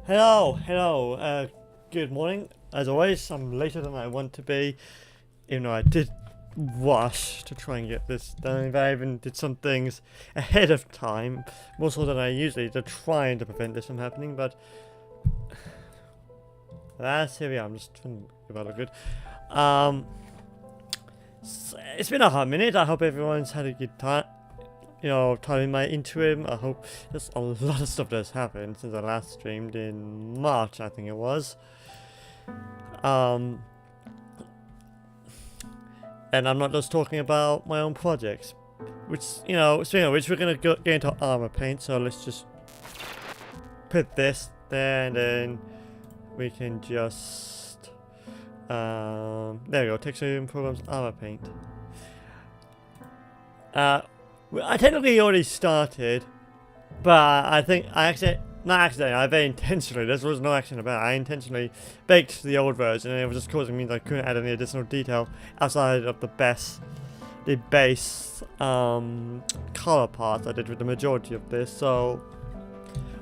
Hello, good morning. As always, I'm later than I want to be, even though I did rush to try and get this done. I even did some things ahead of time, more so than I usually do, trying to prevent this from happening, but here we are. I'm just trying to give that a good. It's been a hot minute. I hope everyone's had a good time. You know, time in my interim. I hope there's a lot of stuff that's happened since I last streamed in March, I think it was. And I'm not just talking about my own projects, which, you know, speaking of which, we're gonna get into ArmorPaint. So let's just put this there, and then we can just there we go. Texture programs, ArmorPaint. I technically already started, but I think not accidentally, I very intentionally, this was no accident about it, I intentionally baked the old version, and it was just causing me that I couldn't add any additional detail outside of the base color part I did with the majority of this. So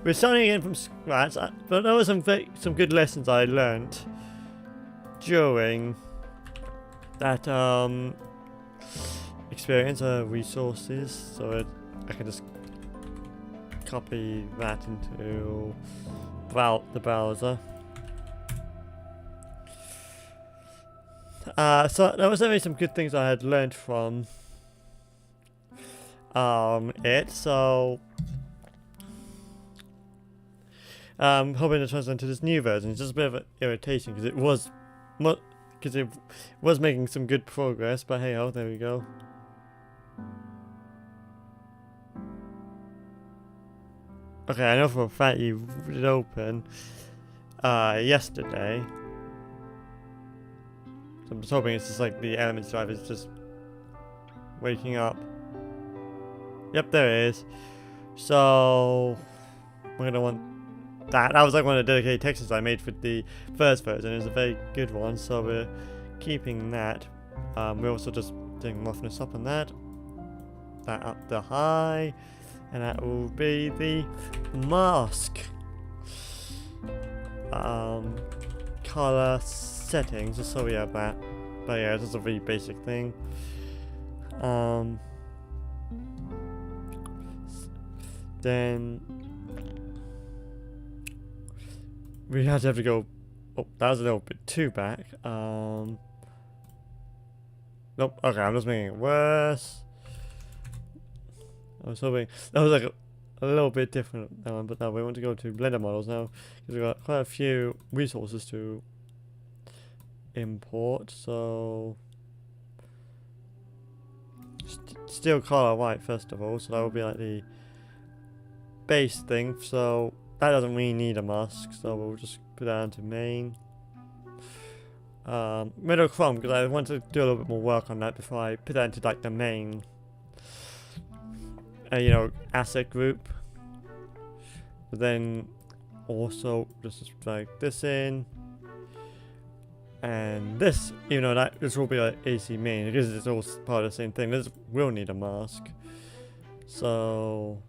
we're starting again from scratch, but there were some good lessons I learned during that experience, resources, so I can just copy that into the browser. So there was definitely some good things I had learned from it, so I'm hoping to translate into this new version. It's just a bit of an irritation because it was making some good progress, but hey ho, there we go. Okay, I know for a fact you did open yesterday. So I'm just hoping it's just like the elements drive is just waking up. Yep, there it is. So we're gonna want that. That was like one of the dedicated textures I made for the first version. It was a very good one, so we're keeping that. We're also just doing roughness up on that. That up the high. And that will be the mask. Color settings, just so we have that. But yeah, it's just a very basic thing. Then we had to have to go. Oh, that was a little bit too back. Nope. Okay, I'm just making it worse. I was hoping that was like a little bit different that one, but no, we want to go to Blender models now because we've got quite a few resources to import. So still color white first of all, so that will be like the base thing. So that doesn't really need a mask, so we'll just put that into main. Middle chrome, because I want to do a little bit more work on that before I put that into like the main you know, asset group. But then also just drag this in, and this, you know, that this will be like AC main because it's all part of the same thing. This will need a mask, so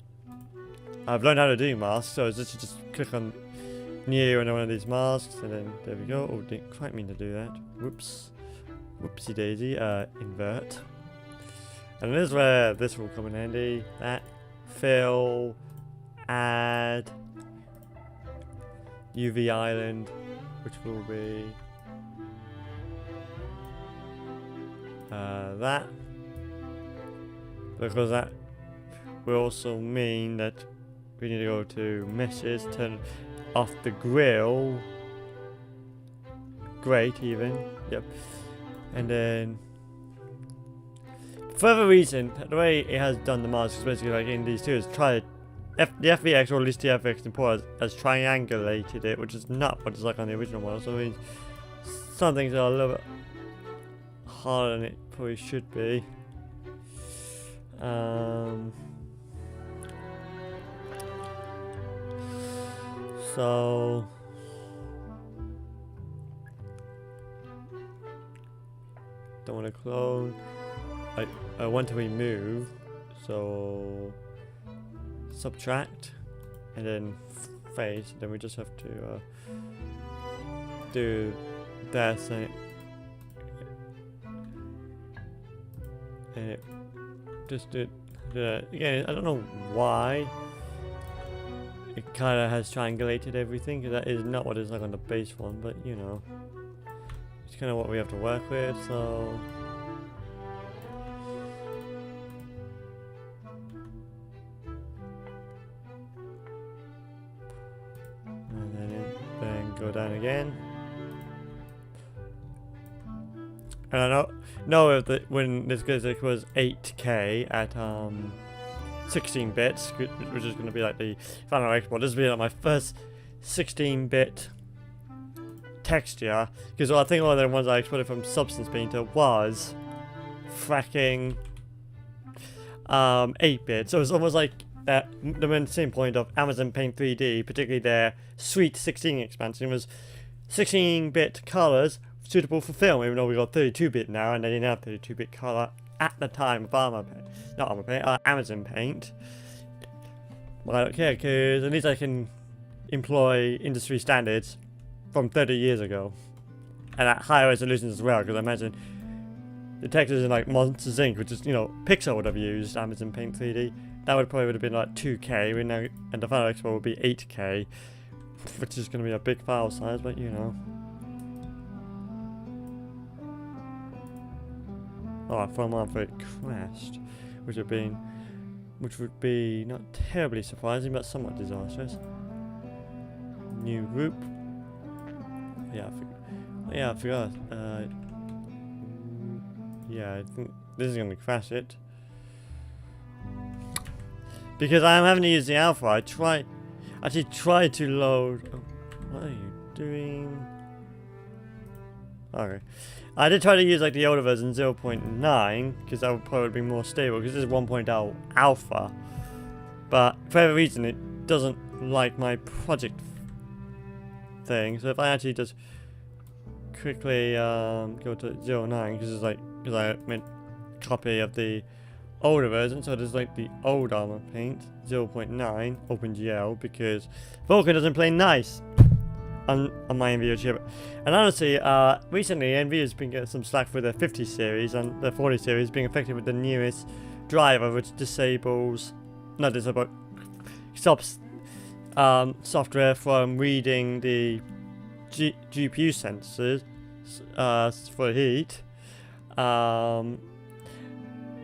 I've learned how to do masks. So it's just click on new and one of these masks, and then there we go. Oh, didn't quite mean to do that. Whoops, whoopsie daisy. Invert. And this is where this will come in handy. That, fill, add, UV island, which will be that. Because that will also mean that we need to go to meshes, turn off the grill, grate even, yep, and then for whatever reason, the way it has done the masks, especially like in these two, is try the FVX, or at least the FX import has triangulated it, which is not what it's like on the original model. So it means some things are a little bit harder than it probably should be. So don't want to clone. I want to remove, so subtract and then face. Then we just have to do that and it just do it again. I don't know why it kind of has triangulated everything, because that is not what it's like on the base one, but you know, it's kind of what we have to work with. So go down again. And I know if when this goes, it was 8K at 16 bits, which is going to be like the final export. This will be like my first 16-bit texture, because I think one of the ones I exported from Substance Painter was fracking 8-bit. So it's almost like the same point of Amazon Paint 3D, particularly their Sweet 16 expansion, was 16-bit colors suitable for film, even though we got 32-bit now, and they didn't have 32-bit color at the time of Amazon Paint. But I don't care, because at least I can employ industry standards from 30 years ago, and at higher resolutions as well, because I imagine the textures in like Monsters Inc., which is, you know, Pixar would have used Amazon Paint 3D. That would have been like 2K, and the final export would be 8K, which is going to be a big file size, but you know. Oh, for a month it crashed, which would be not terribly surprising, but somewhat disastrous. New group. Yeah, I forgot. Yeah, I think this is going to crash it. Because I'm having to use the alpha. I actually tried to load. Oh, what are you doing? Okay, I did try to use like the older version 0.9, because that would probably be more stable, because this is 1.0 alpha. But for whatever reason, it doesn't like my project thing. So if I actually just quickly go to 0.9, because I meant copy of the older version, so there's like the old ArmorPaint 0.9 OpenGL, because Vulkan doesn't play nice. on my NVIDIA chip. And honestly, recently NVIDIA's been getting some slack for the 50 series and the 40 series being affected with the newest driver, which stops software from reading the GPU sensors for heat.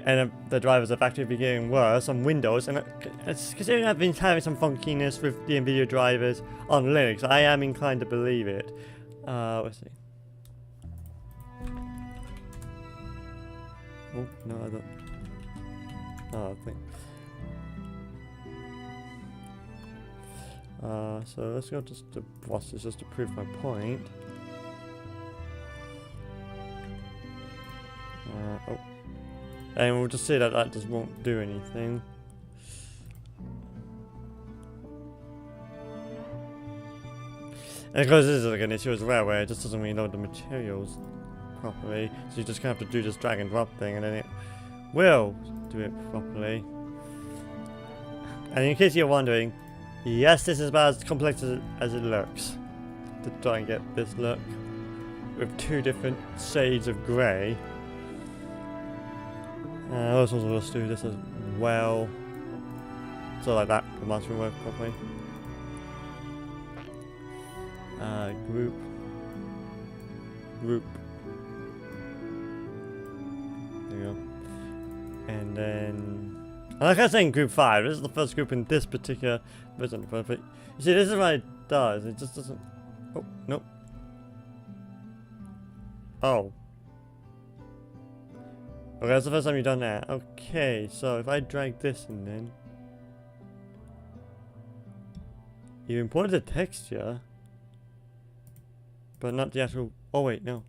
And the drivers have actually been getting worse on Windows, and it's considering I've been having some funkiness with the NVIDIA drivers on Linux. I am inclined to believe it. Let's see. Oh no, I don't. Oh, I think. So let's go just to process just to prove my point. Oh. And we'll just see that that just won't do anything. And because this is like an issue as well, where it just doesn't reload the materials properly, so you just kind of have to do this drag and drop thing, and then it will do it properly. And in case you're wondering, yes, this is about as complex as it looks. To try and get this look with two different shades of grey. Also, let's do this as well. So like that, the mouse will work properly. Group. There you go. And then, like I was saying, group 5. This is the first group in this particular version. But you see, this is what it does. It just doesn't. Oh, nope. Oh. Okay, that's the first time you've done that. Okay, so if I drag this in then. You imported the texture. But not the actual. Oh, wait, no.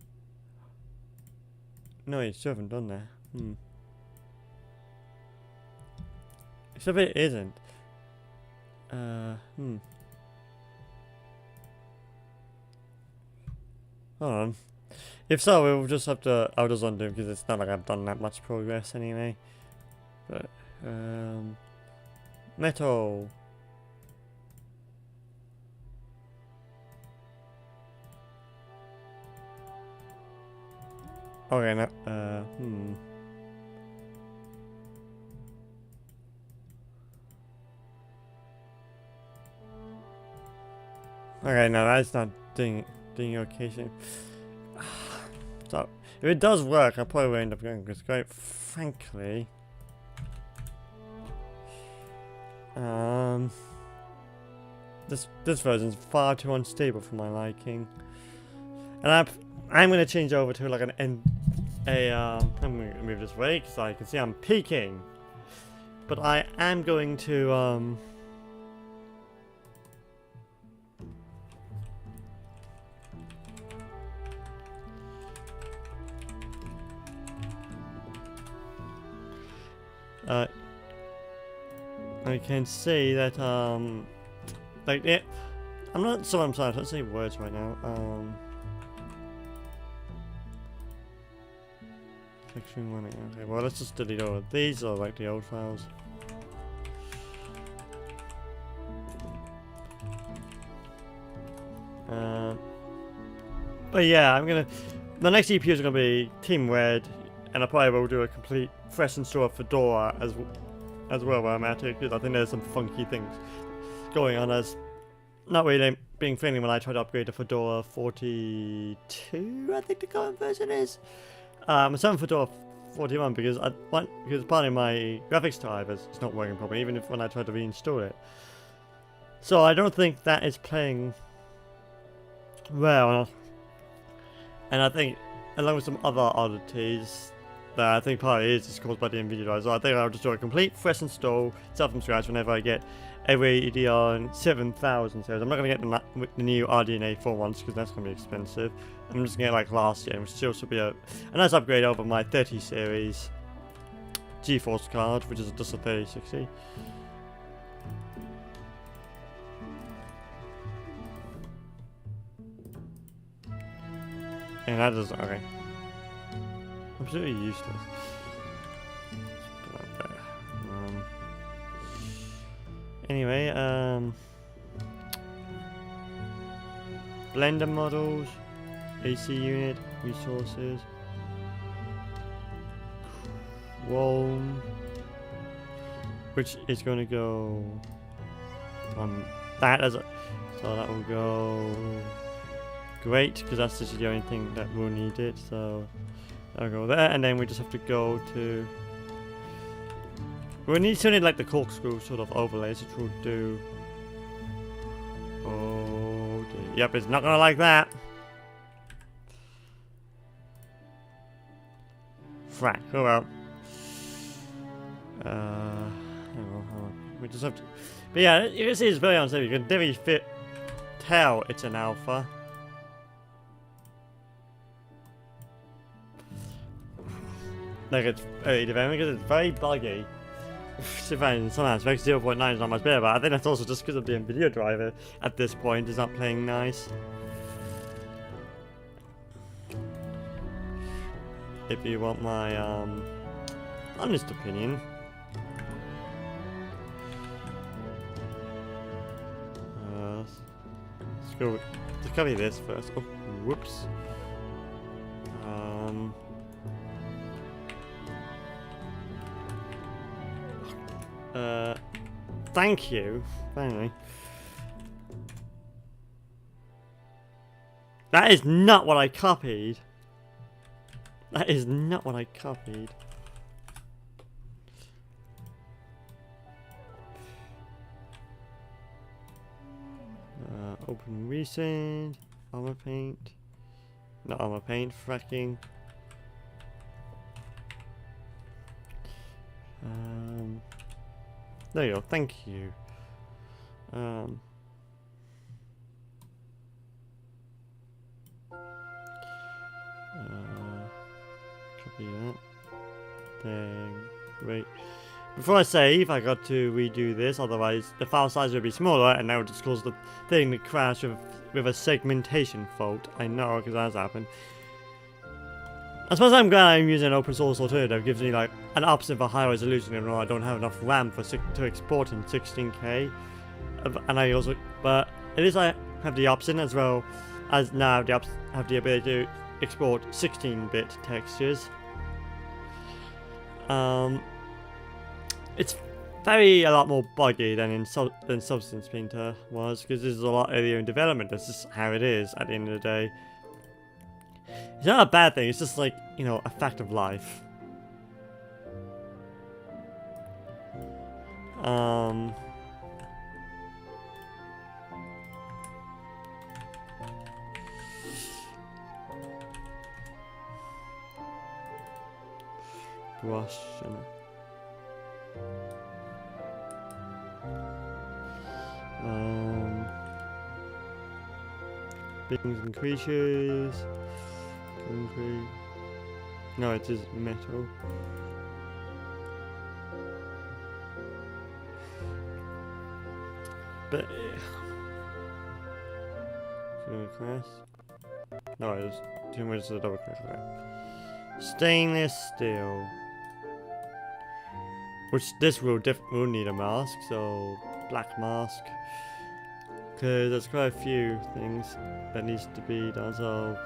No, you still haven't done that. Except it isn't. Hold on. If so, we'll just have to. I'll just undo because it's not like I've done that much progress anyway. But metal. Okay, no. Okay, no, that's not doing okay. So, if it does work, I probably will end up going because, quite frankly, this version is far too unstable for my liking, and I'm gonna change over to like I'm gonna move this way because I can see I'm peaking, but I am going to I can see that like it. I'm not so I'm sorry. I don't say words right now. Section 1. Okay, well let's just delete all of these, or like the old files. But yeah, the next CPU is gonna be Team Red, and I probably will do a complete fresh install of Fedora as well where I'm at it, because I think there's some funky things going on as not really being friendly when I try to upgrade to Fedora 42, I think the current version is. I'm selling Fedora 41 because part of my graphics driver is not working properly, even if when I try to reinstall it. So I don't think that is playing well, and I think along with some other oddities that I think partly is caused by the NVIDIA driver. So I think I'll just do a complete fresh install, start from scratch whenever I get a Radeon 7000 series. I'm not going to get the new RDNA 4 ones because that's going to be expensive. I'm just going to get like last year, which still should be a nice upgrade over my 30 series GeForce card, which is just a 3060. And that doesn't, okay. Absolutely useless. Put that there. Anyway, Blender models, AC unit, resources, Chrome, which is going to go on that as a, so that will go great because that's just the only thing that will need it. So that'll go there, and then we just have to go to. We need something like the corkscrew sort of overlays, which we'll do. Oh dear. Yep, it's not gonna like that. Frack. Oh well. Hang on. We just have to. But yeah, you can see it's very unstable. You can definitely tell it's an alpha. Like it's early development because it's very buggy. Sometimes makes 0.9 is not much better, but I think that's also just because of the NVIDIA driver at this point is not playing nice. If you want my honest opinion. Let's go to copy this first. Oh, whoops. Thank you. Finally. That is not what I copied. That is not what I copied. Open recent. ArmorPaint. Not ArmorPaint. Fracking. There you go, thank you. Copy that. Then, great. Before I save, I got to redo this, otherwise the file size would be smaller and that would just cause the thing to crash with a segmentation fault. I know, because that's happened. I suppose I'm glad I'm using an open source alternative. It gives me like an option for high resolution, even though I don't have enough RAM to export in 16K. And I also, but at least I have the option as well as now have the ability to export 16-bit textures. It's a lot more buggy than Substance Painter was, because this is a lot earlier in development. That's just how it is at the end of the day. It's not a bad thing, it's just like, you know, a fact of life. Brush and beings and creatures. Concrete. No, it is metal. But class. No, it's too much of a double class. Okay. Stainless steel. Which this will need a mask, so black mask. Because there's quite a few things that needs to be done. So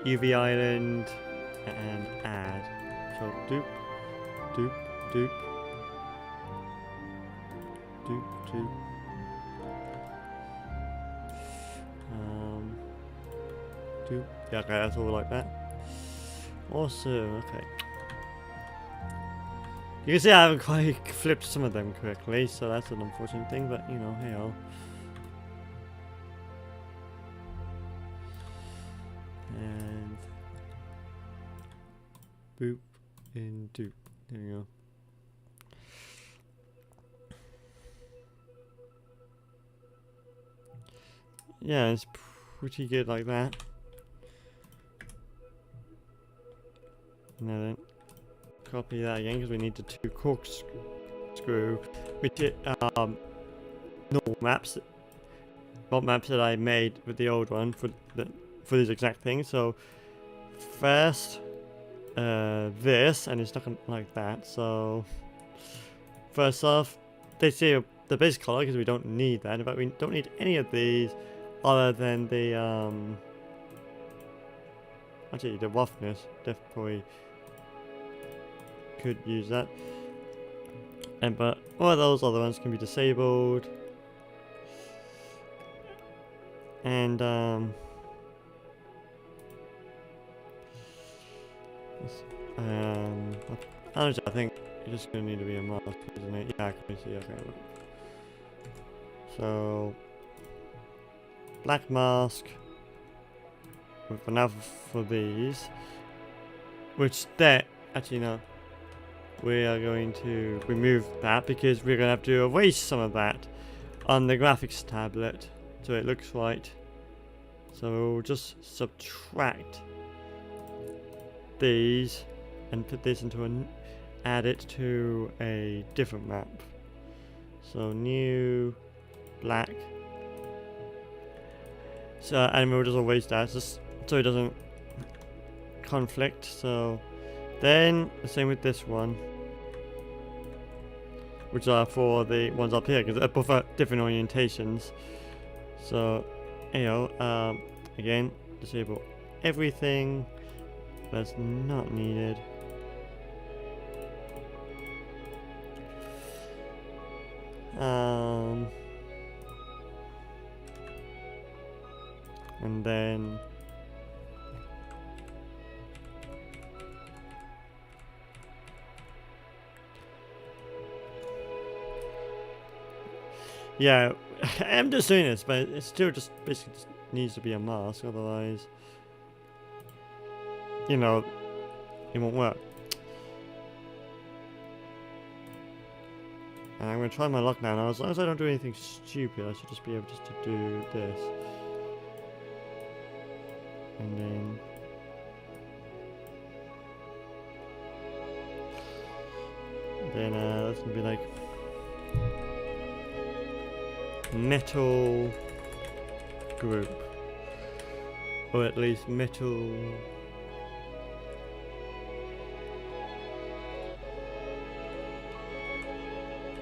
UV island and add. So doop, doop, doop, doop, doop. Doop. Yeah, okay, that's all like that. Awesome. Okay. You can see I haven't quite flipped some of them correctly, so that's an unfortunate thing. But you know, hey-oh. And boop and doop. There we go. Yeah, it's pretty good like that. And then copy that again because we need the two corkscrew, which is normal maps, not maps that I made with the old one for these exact things. So first this, and it's not gonna like that. So first off, they see the base color because we don't need that. In fact, we don't need any of these. other than the actually the roughness. Definitely could use that. And but all of those other ones can be disabled. And honestly, I think you're just gonna need to be a mask, isn't it? Yeah, I can see. Okay. So black mask with enough for these, which that actually no, we are going to remove that because we're gonna have to erase some of that on the graphics tablet so it looks right. So we'll just subtract these and put this into an add it to a different map. So new black. So and we'll just erase that just so it doesn't conflict. So then the same with this one, which are for the ones up here because they're both different orientations. So again, disable everything that's not needed. And then yeah, I'm just doing this, but it still just basically just needs to be a mask, otherwise, you know, it won't work. And I'm going to try my luck now. Now, as long as I don't do anything stupid, I should just be able just to do this. And then that's going to be like metal group, or at least metal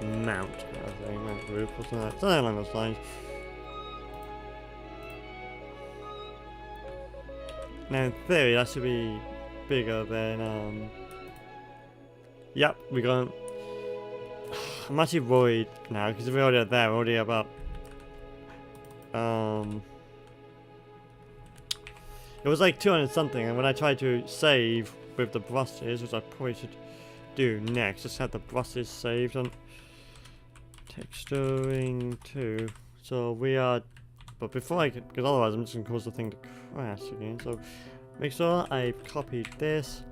mount, I think, mount group or something along those lines. Now in theory that should be bigger than yep, we're going. I'm actually worried now because we're already there, we're already about it was like 200 something, and when I tried to save with the brushes, which I probably should do next, just have the brushes saved on texturing too. So we are, but before I could, because otherwise I'm just going to cause the thing to crash again. So make sure I've copied this,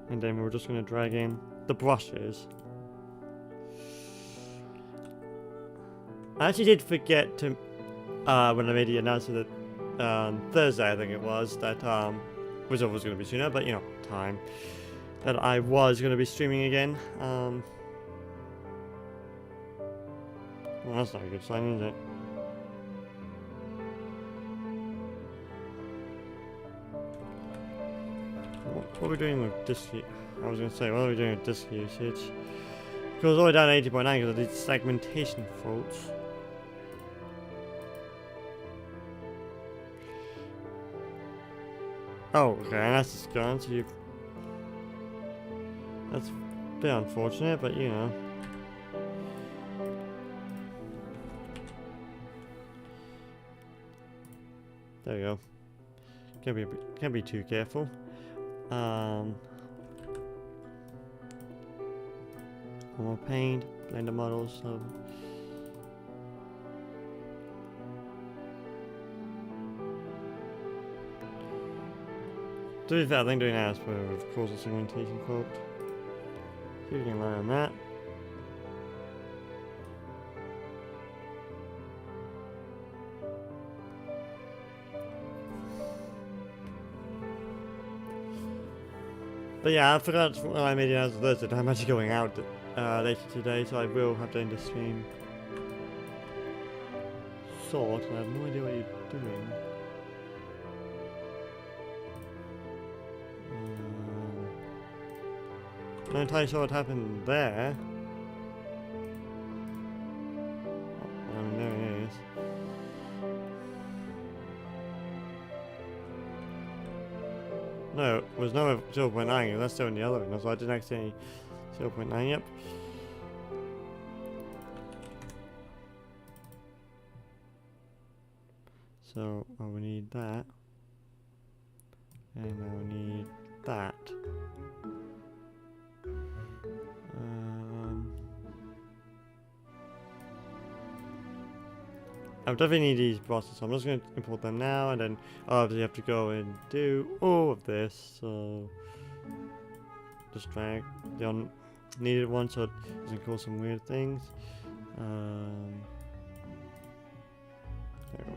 and then we're just going to drag in the brushes. I actually did forget to, when I made the announcement that Thursday, I think it was, that which I was going to be sooner, but you know, time, that I was going to be streaming again. Well, that's not a good sign, is it? What are we doing with disk? I was going to say, what are we doing with disk usage? It goes all the way down to 80.9 because of these segmentation faults. Oh, okay, and that's just gone, so you've... That's a bit unfortunate, but you know. There we go. Can't be too careful. ArmorPaint, Blender models, so... To be fair, I think doing that would cause a segmentation fault. So you can rely on that. But yeah, I forgot when I made it as Thursday that I'm actually going out later today, so I will have to end the stream. Sort, I have no idea what you're doing. I'm not entirely sure what happened there. Oh, there it is. No, it was no 0.9. That's still in the other one. So I didn't actually 0.9. Yep. So I will need that, and I will need that. I definitely need these processes, so I'm just going to import them now, and then I'll obviously have to go and do all of this, so just drag the unneeded one so it doesn't cause some weird things.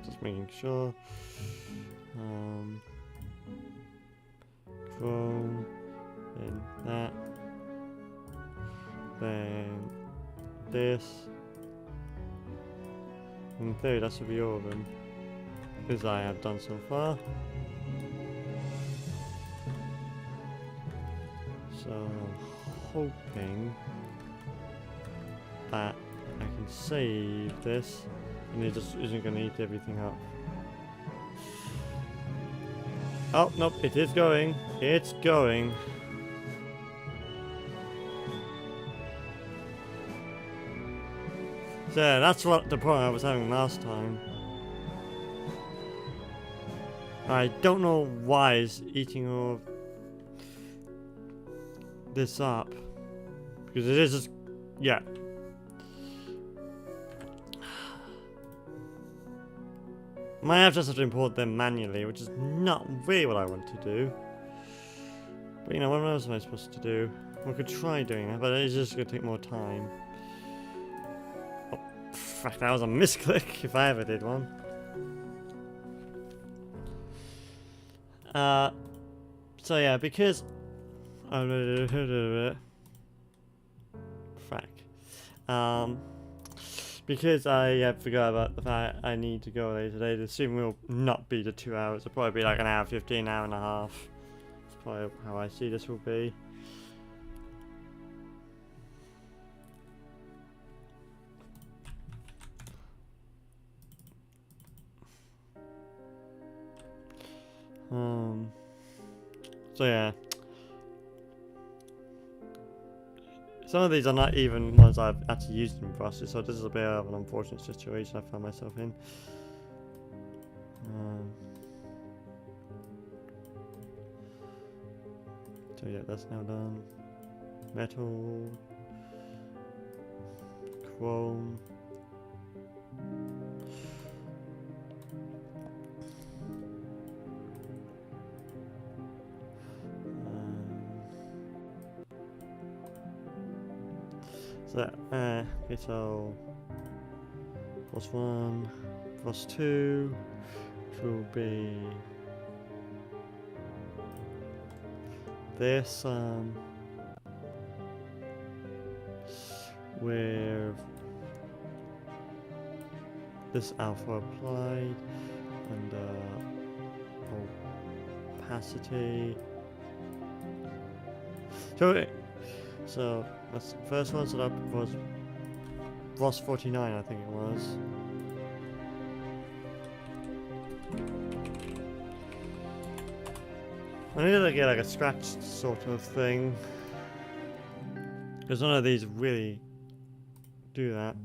Just making sure. Chrome, then that, then this. In theory, that should be all of them, as I have done so far. So I'm hoping that I can save this, and it just isn't going to eat everything up. Oh, nope, it is going. It's going. So yeah, that's what the problem I was having last time. I don't know why it's eating all this up. Because it is just, yeah. Might have just have to import them manually, which is not really what I want to do. But you know, what else am I supposed to do? We could try doing that, but it's just going to take more time. Fuck, that was a misclick if I ever did one. So yeah, because because I forgot about the fact I need to go later today, the stream will not be the 2 hours. It'll probably be like an hour 15, an hour and a half. That's probably how I see this will be. So yeah, some of these are not even ones I've actually used in brushes, so this is a bit of an unfortunate situation I found myself in. So yeah, that's now done. Metal, chrome. Okay, so +1, +2 will be this with this alpha applied and opacity. So that's the first one, so that was Ross 49, I think it was. I need to get like a scratched sort of thing, because none of these really do that.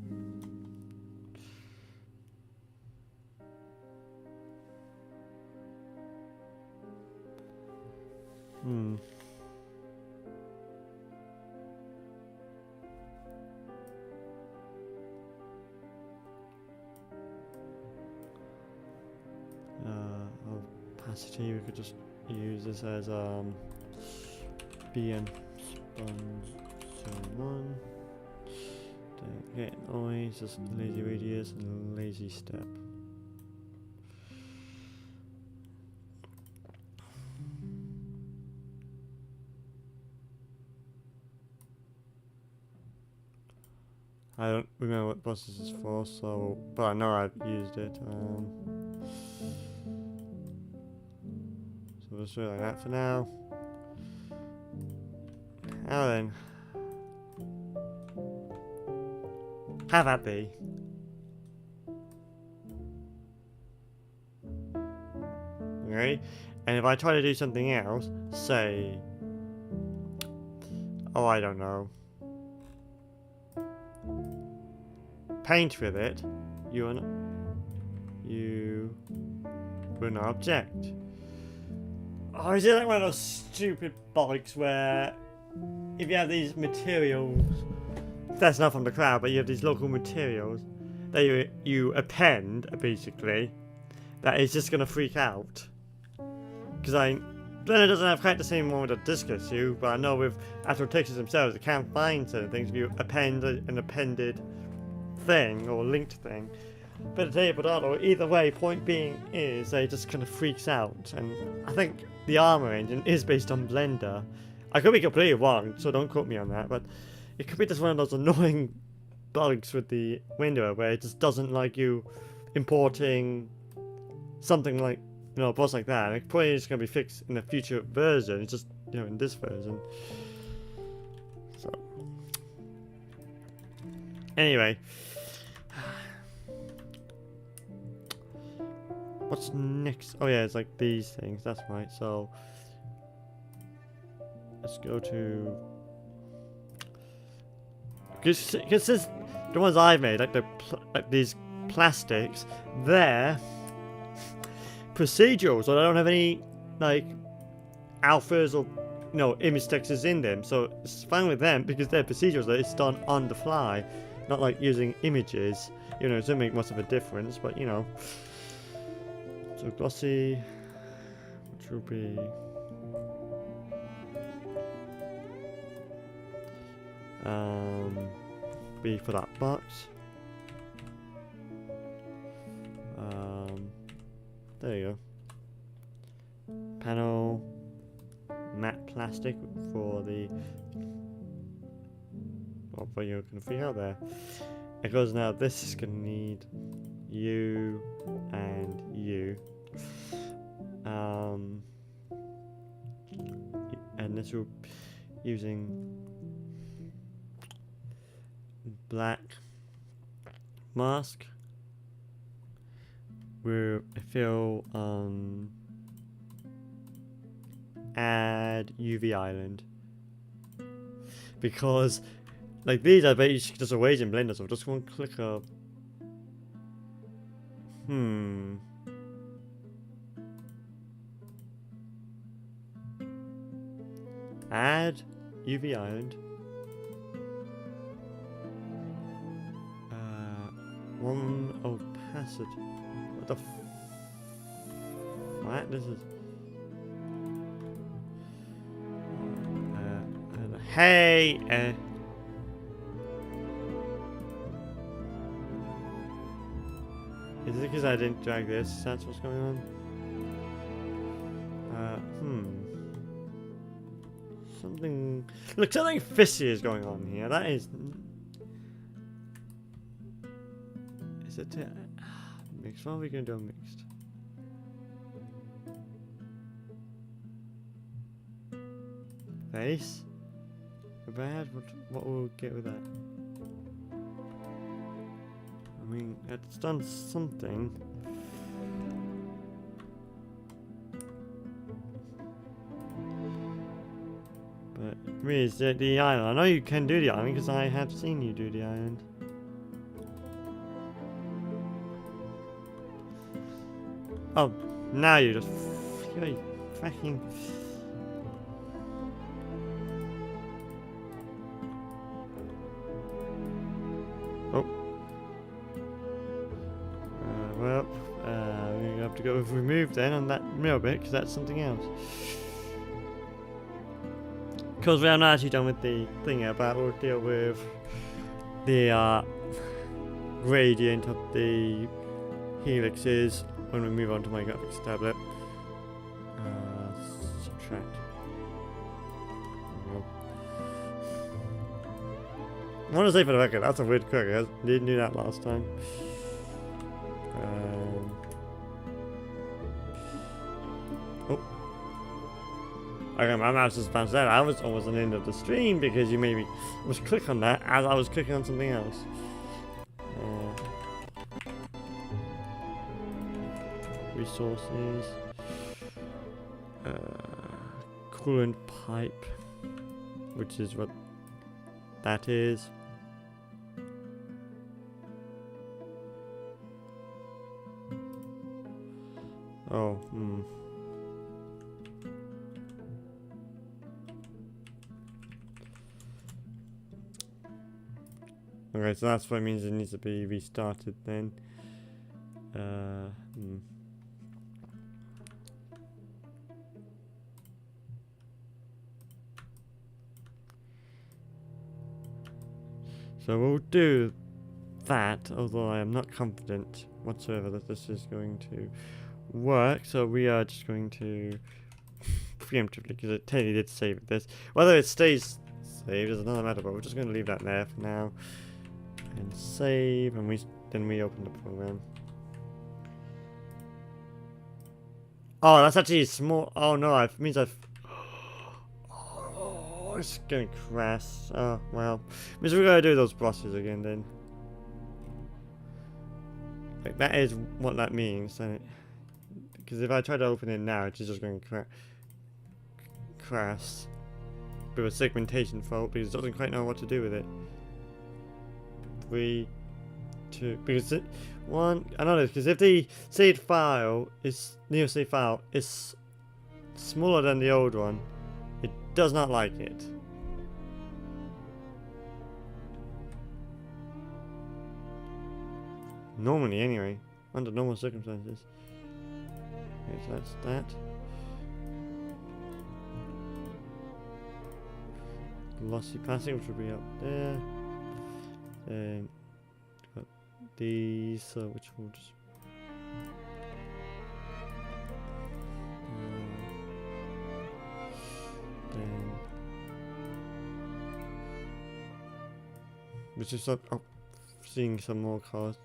Opacity, we could just use this as BM sponge 01. Don't get noise, just lazy radius and lazy step. I don't remember what bus this is for, so but I know I've used it. So we'll just do it like that for now. Now then, have at thee. Okay, And if I try to do something else, say, oh, I don't know, paint with it, you will not object. Or is it like one of those stupid bollocks where if you have these materials, that's not from the crowd, but you have these local materials that you append, basically, that is just going to freak out. Because Blender doesn't have quite the same one with a discus issue, but I know with actual textures themselves, they can't find certain things if you append an appended thing or linked thing. But potato, either way, point being is they just kind of freaks out. And I think the Armor engine is based on Blender. I could be completely wrong, so don't quote me on that, but it could be just one of those annoying bugs with the window where it just doesn't like you importing something like, you know, a boss like that. It's probably just going to be fixed in a future version. It's just, you know, in this version. So, anyway. What's next? Oh yeah, it's like these things. That's right. So let's go to because this, the ones I've made, like these plastics, they're procedural, so I don't have any like alphas or image textures in them. So it's fine with them because they're procedurals. That it's done on the fly, not like using images. It doesn't make much of a difference, but So glossy, which will be for that box. There you go. Panel matte plastic for the what you're gonna figure out there. Because now this is gonna need you and you. And this will using black mask. We'll fill add UV island because like these are basically just a ways in Blender, so just one click up. Add UV island. One opacity. What the what? This is. Hey. Is it because I didn't drag this? That's what's going on. Something. Look, something fishy is going on here. That is. Is it mixed? What are we gonna do mixed? Face. Bad. What will we get with that? I mean, it's done something. But really, is it the island? I know you can do the island because I have seen you do the island. Oh, now you just fucking. Oh. Well, we're gonna have to go with remove then on that middle bit because that's something else. Because we are not actually done with the thing yet, but we'll deal with the gradient of the helixes when we move on to my graphics tablet. Subtract. I want to say for the record, that's a weird query. I didn't do that last time. Oh. Okay, my mouse just bounced out. I was almost on the end of the stream because you made me click on that as I was clicking on something else. Resources. coolant pipe, which is what that is. Oh, Okay, so that's what it means it needs to be restarted then. So we'll do that, although I am not confident whatsoever that this is going to work. So we are just going to preemptively, because it technically did save this. Whether it stays saved is another matter, but we're just going to leave that there for now. And save, and then we open the program. Oh, that's actually small. Oh no, it means I've. Oh, it's gonna crash. Oh well, means we're gonna do those brushes again then. Like that is what that means, because if I try to open it now, it's just going to crash. With a segmentation fault because it doesn't quite know what to do with it. 3, 2, because I know this, because if the saved file is new saved file is smaller than the old one, it does not like it. Normally, anyway, under normal circumstances. Okay, so that's that. Glossy passing, which will be up there. Then got these, so which will just then which is up, seeing some more cars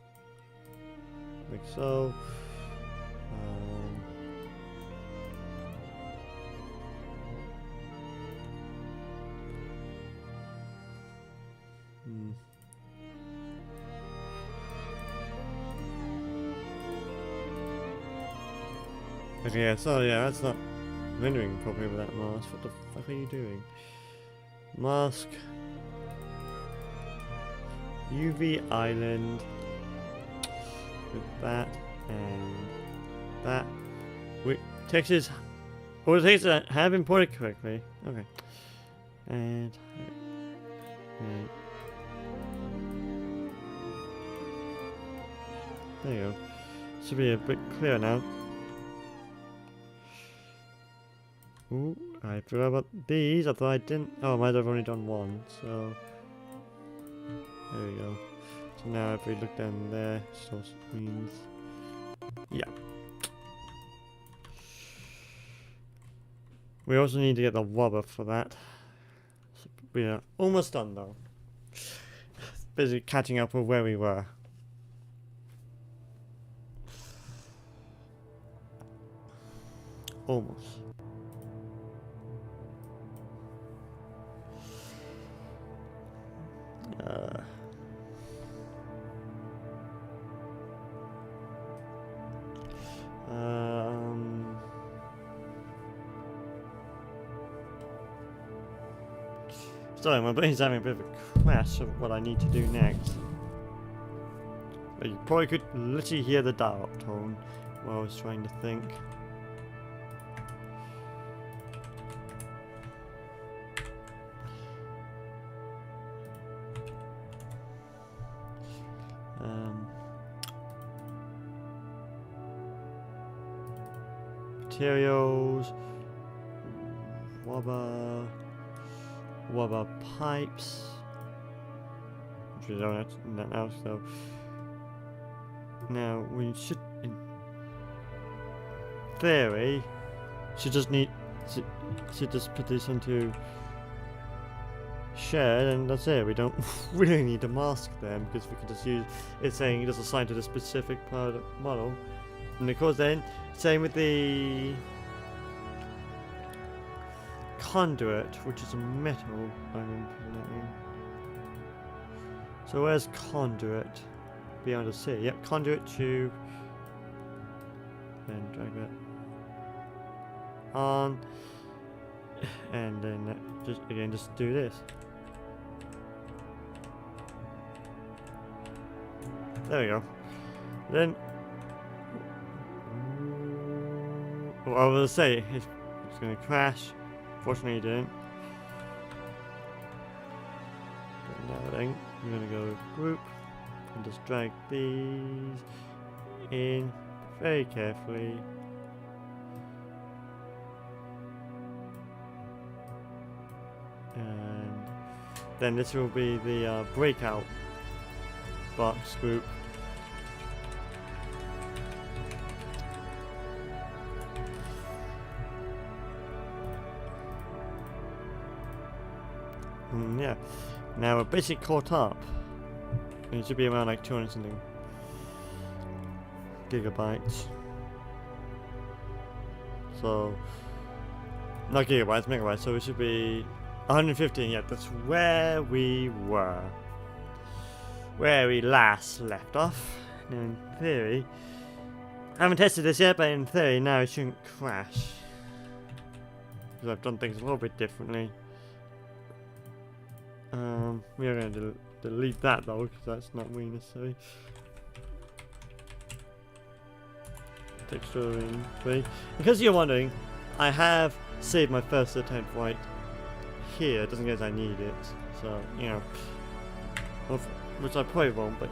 like so. Okay, yeah, so yeah, that's not rendering properly with that mask. What the fuck are you doing? Mask. UV island. With that and that. Wait, textures. All the textures have been ported correctly. Okay. And. There you go. Should be a bit clearer now. Ooh, I forgot about these. I thought I didn't. Oh, I might have only done one. So there we go. So now if we look down there, source means yeah. We also need to get the wobber for that. So we are almost done though. Busy catching up with where we were. Almost. Sorry, my brain's having a bit of a crash of what I need to do next. But you probably could literally hear the dial tone while I was trying to think. Materials, wobber pipes, which we don't have that now. So now we should, in theory, should just put this into shared, and that's it. We don't really need to mask them because we can just use it saying it is assigned to the specific product model. And of course then, same with the conduit, which is a metal. So where's conduit? Beyond the sea. Yep, conduit tube. And drag that. on. And then just do this. There we go. Then, well, I will say it's going to crash. Fortunately, it didn't. But now it ain't. I'm going to go group and just drag these in very carefully. And then this will be the breakout box group. Yeah, now we're basically caught up. And it should be around like 200 something gigabytes. So, not gigabytes, megabytes. So it should be 115. Yeah, that's where we were. Where we last left off. Now in theory, I haven't tested this yet, but in theory now it shouldn't crash. Because I've done things a little bit differently. We are going to delete that though, because that's not really necessary. Texture in 3. Because you're wondering, I have saved my first attempt right here. It doesn't get as I need it. So, you know. Which I probably won't, but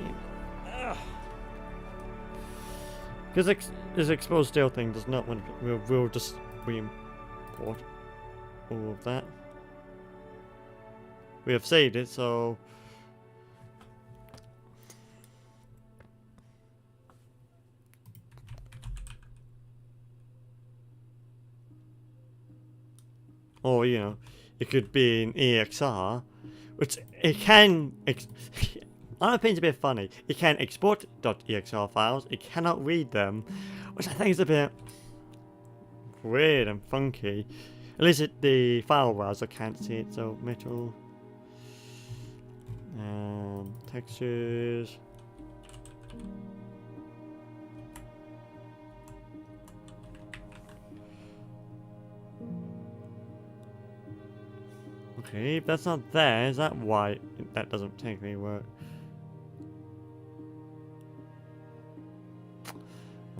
because this exposed steel thing does not want to, we'll just re-import all of that. We have saved it, so or you know, it could be an EXR, which it can. ArmorPaint's a bit funny. It can export .exr files. It cannot read them, which I think is a bit weird and funky. At least the file browser can't see it. So metal. Textures. Okay, if that's not there, is that why that doesn't technically work?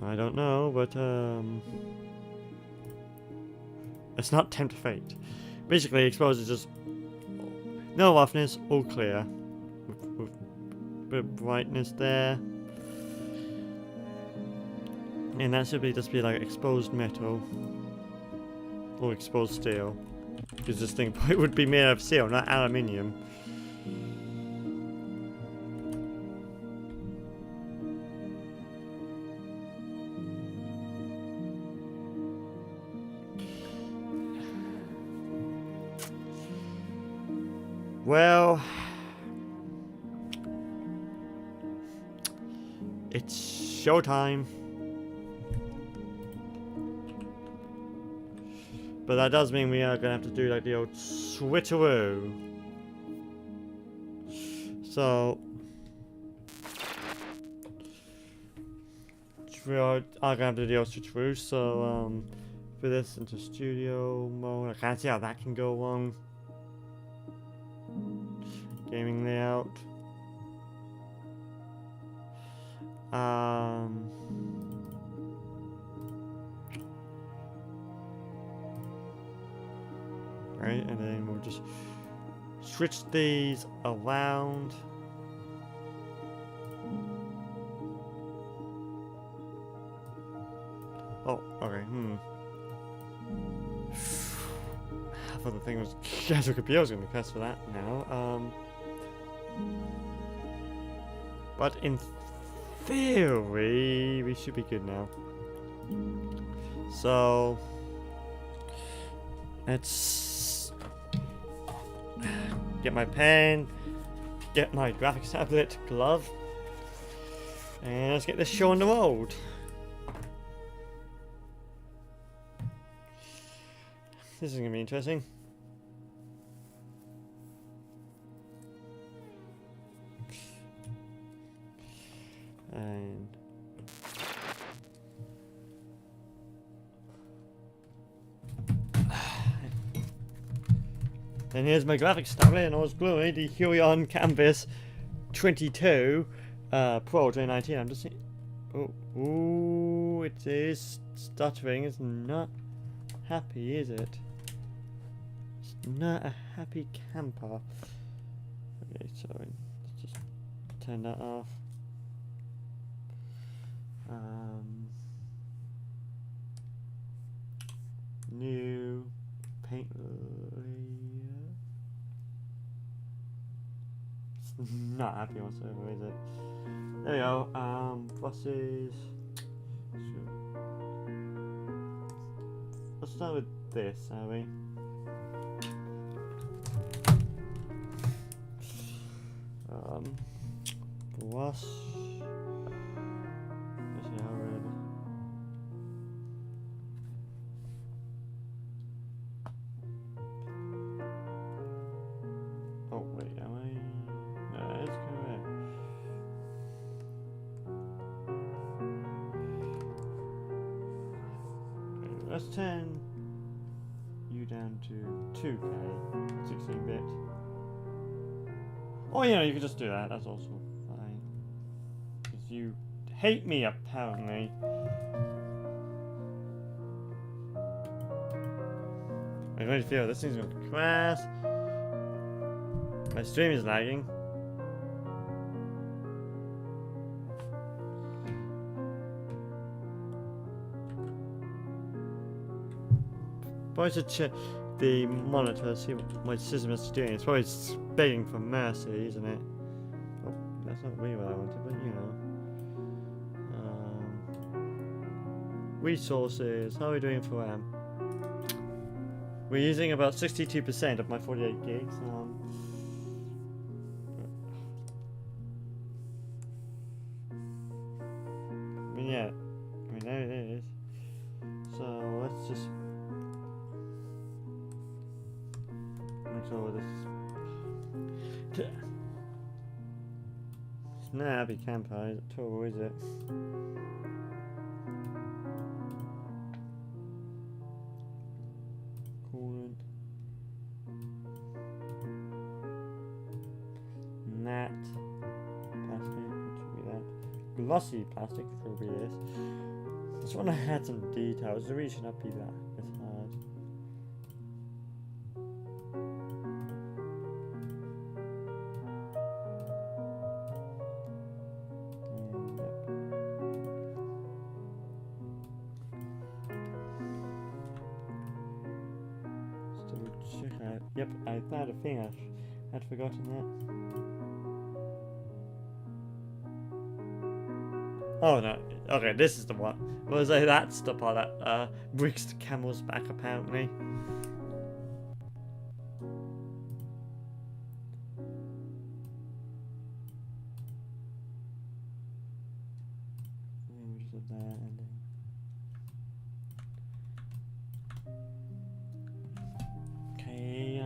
I don't know, but it's not tempt fate. Basically, exposed is just no roughness, all clear. With brightness there. And that should just be like exposed metal. Or exposed steel. Because this thing probably would be made of steel, not aluminium. Well, it's showtime. But that does mean we are going to have to do like the old switcheroo. So, we are going to have to do the old switcheroo. So, for this into studio mode, I can't see how that can go wrong. Gaming layout. Right, and then we'll just switch these around. Oh, okay, I thought the thing was casual computer. I was going to press for that now. But in theory, we should be good now. So, let's get my pen, get my graphics tablet, glove, and let's get this show on the road. This is going to be interesting. And And here's my graphics tablet, and I was gluing the Huion Canvas 22 Pro 2019. I'm just. Oh, it is stuttering. It's not happy, is it? It's not a happy camper. Okay, so let's just turn that off. New paint layer. It's not happy whatsoever, is it? There we go. Brushes. Let's start with this, shall we? Brush. Let's see how red. Oh wait, am I? No, that's correct. Okay, let's turn you down to 2K, 16-bit. Oh, yeah, you can just do that. That's also fine. Because you hate me, apparently. I really feel this thing's going to crash. My stream is lagging. Probably should check the monitor, see what my system is doing. It's probably begging for mercy, isn't it? Oh, that's not really what I wanted, but you know. Resources, how are we doing for RAM? We're using about 62% of my 48 gigs. I mean, yeah, I mean, there it is. So let's just make sure this. It's not a happy camper at all, is it? Coolant. Matte plastic, which will be that. Glossy plastic, which will be this. I just want to add some details. The reach should not be that this hard. Yep, I found a thing. I had forgotten that. Oh no. Okay, this is the one. Was that's the part that breaks the camel's back apparently.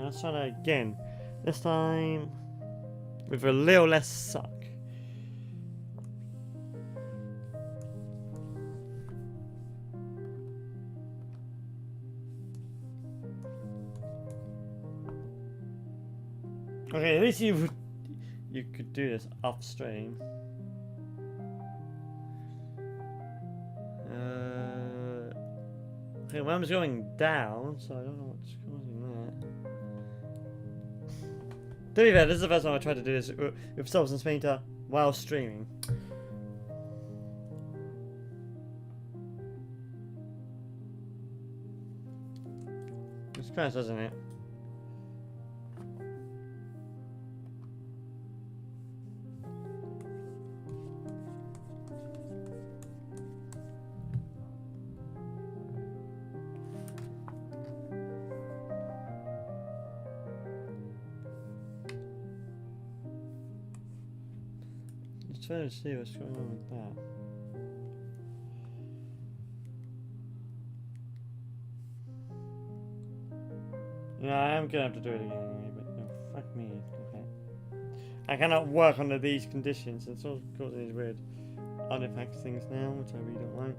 Let's try that again. This time with a little less suck. Okay, at least you could do this off stream. Okay, RAM's going down, so I don't know what's causing that. To be fair, this is the first time I tried to do this with Substance Painter while streaming. It's crashed, doesn't it? Trying to see what's going on with that. Yeah, I am gonna have to do it again anyway, but no, fuck me. Okay. I cannot work under these conditions. It's all causing these weird artifact things now, which I really don't like.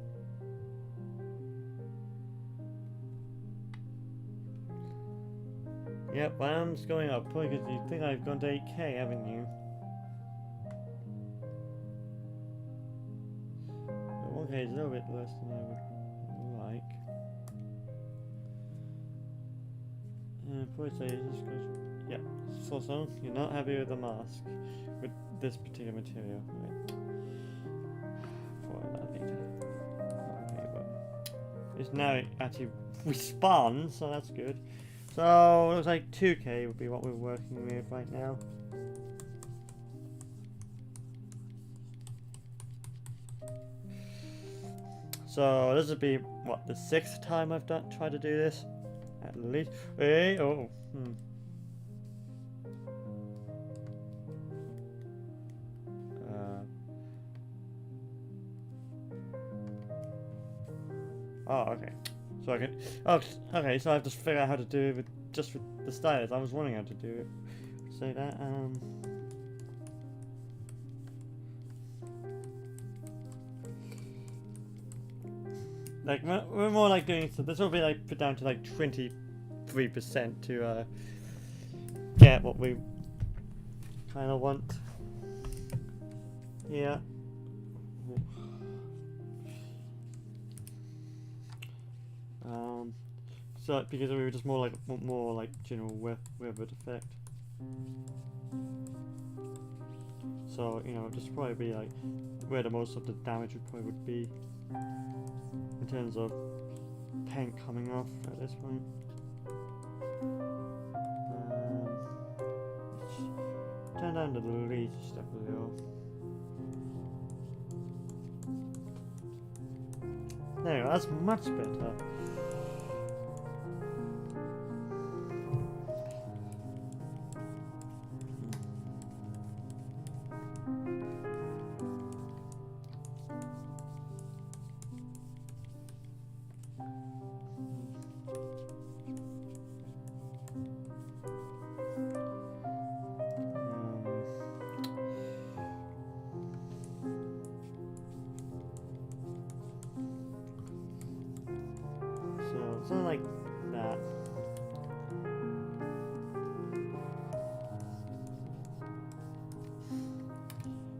Yep, BAM's going up. Probably because you think I've gone to 8K, haven't you? But 1K is a little bit less than I would like. Probably say this goes. Yeah, so you're not happy with the mask with this particular material. Right. Okay, but it's now actually respawned, so that's good. So it looks like 2K would be what we're working with right now. So this would be what, the 6th time I've tried to do this, at least. Hey, oh. Oh, okay. So I can. Oh, okay. So I have to figure out how to do it just with the stylus. I was wondering how to do it. So that like we're more like doing. So this will be like put down to like 23% to get what we kind of want. Yeah. So because we were just more like general weather effect. So you know, just probably be like where the most of the damage would be in terms of paint coming off at this point. Turn down the laser step a little. There you go, that's much better. Something like that.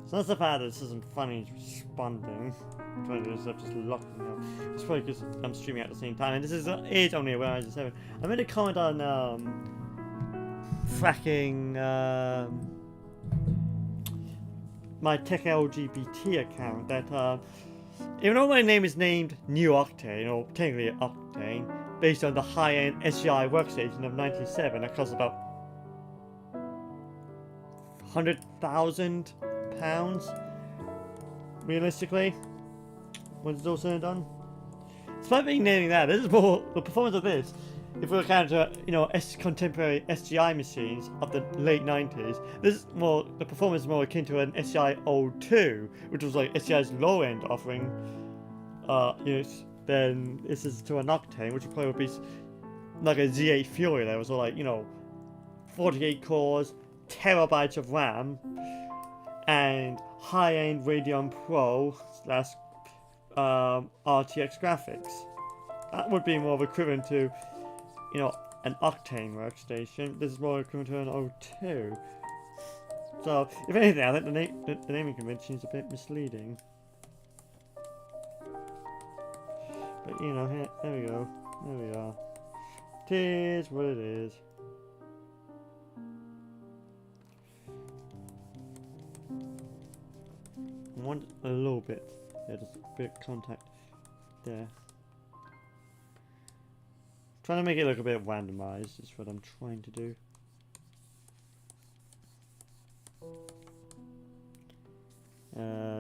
So that's the fact that this isn't funny responding. I'm trying to do stuff just locking up. It's probably because I'm streaming at the same time, and this is only a Rise 7. I made a comment on fracking my Tech LGBT account that even though my name is named New Octane, or technically Octane, based on the high-end SGI workstation of 97, that costs about £100,000 realistically when it's all said and done. Despite being naming that, this is more the performance of this. If we look at contemporary SGI machines of the late 90s, this is more the performance is more akin to an SGI 02, which was like SGI's low-end offering. Then this is to an Octane, which probably would be like a Z8 Fury level, so like 48 cores, terabytes of RAM, and high-end Radeon Pro / RTX graphics. That would be more of equivalent to an Octane workstation. This is more equivalent to an 02. So, if anything, I think the naming convention is a bit misleading. But here we go. There we are. It is what it is. I want a little bit. Yeah, just a bit of contact there. Trying to make it look a bit randomized is what I'm trying to do.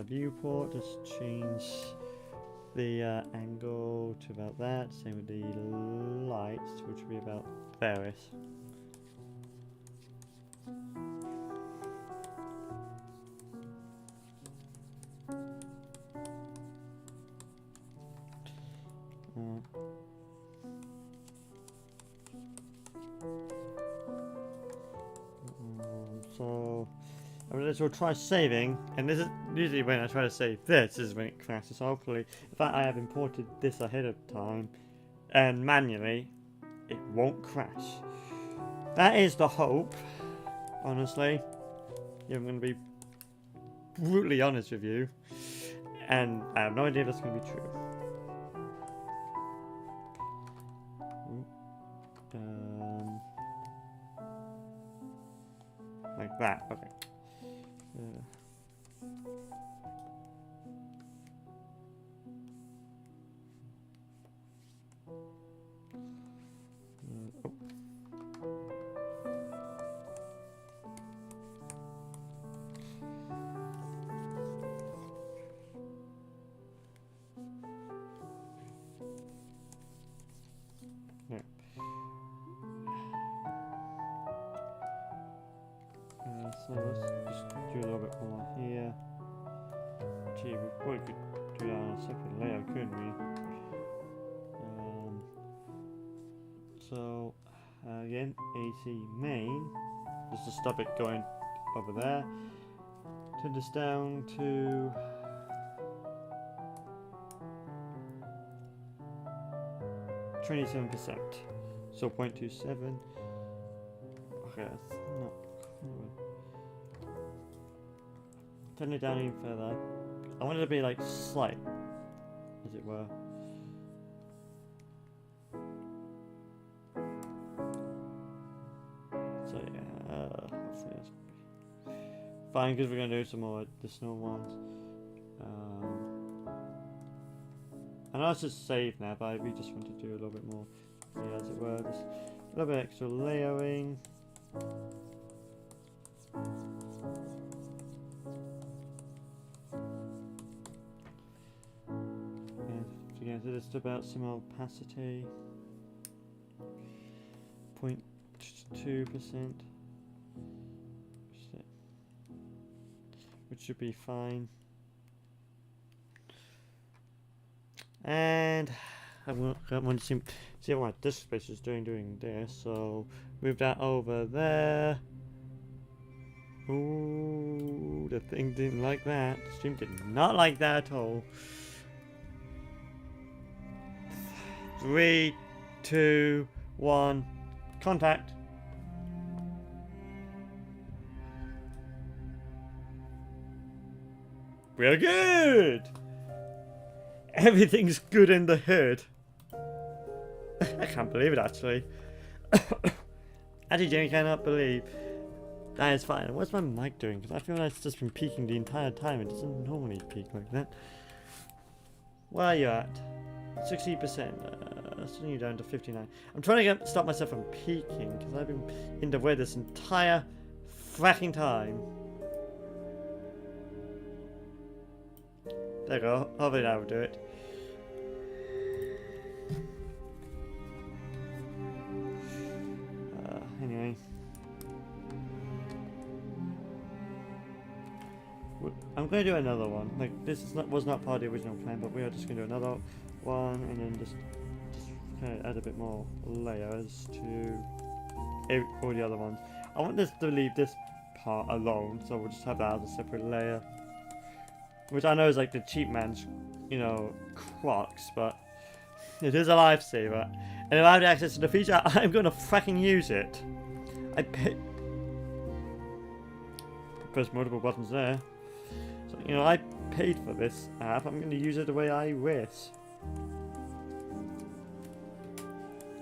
Viewport, just change the angle to about that. Same with the lights, which will be about there-ish. So we'll try saving, and this is usually when I try to save this is when it crashes. So hopefully, if I have imported this ahead of time and manually, it won't crash. That is the hope, honestly. Yeah, I'm going to be brutally honest with you. And I have no idea if that's going to be true. Like that, okay. Oh. Yeah. So let's just do a little bit more here. Gee, we probably could do that on a separate layer, couldn't we? So again, AC main, just to stop it going over there. Turn this down to 27%. So 0.27. Okay, that's not cool. Turn it down even further. I want it to be like slight, as it were. So yeah, hopefully that's fine, because we're going to do some more additional ones. I know it's just saved now, but we just want to do a little bit more, yeah, as it were, just a little bit extra layering. Yeah, so just about some opacity, 0.2%, which should be fine. And I want to see what my disk space is doing this, so move that over there. Ooh, the thing didn't like that. The stream did not like that at all. 3, 2, 1, contact. We're good! Everything's good in the hood. I can't believe it, actually. Actually, Jenny cannot believe. That is fine. What's my mic doing? Because I feel like it's just been peaking the entire time. It doesn't normally peak like that. Where are you at? 60%. Sending you down to 59. I'm trying to stop myself from peaking because I've been in the way this entire fracking time. There you go. Hopefully that will do it. Anyway. I'm going to do another one. Like, this is was not part of the original plan, but we are just going to do another one and then just kind of add a bit more layers to all the other ones. I want this to leave this part alone, so we'll just have that as a separate layer. Which I know is like the cheap man's, you know, Crocs, but it is a lifesaver. And if I have access to the feature, I'm going to fucking use it. I press multiple buttons there. So, you know, I paid for this app. I'm going to use it the way I wish.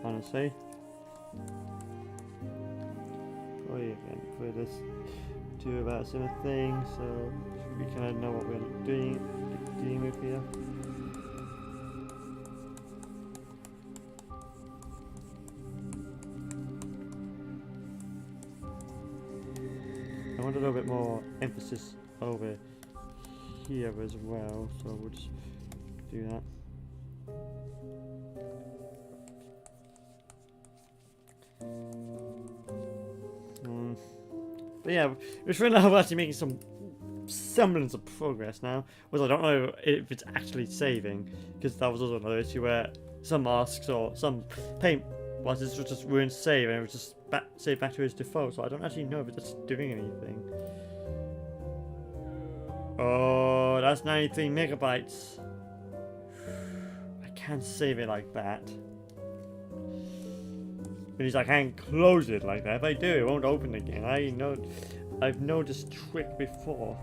Honestly. Oh yeah, for this to about similar things, so we kind of know what we're dealing with here. I want a little bit more emphasis over here as well, so we'll just do that. But yeah, we're trying to actually making some semblance of progress now. Which I don't know if it's actually saving, because that was also another issue where some masks or some paint brushes just weren't saving and it was just saved back to its default. So I don't actually know if it's doing anything. Oh, that's 93 megabytes. I can't save it like that. Because I can't close it like that. If I do, it won't open again. I know. I've known this trick before.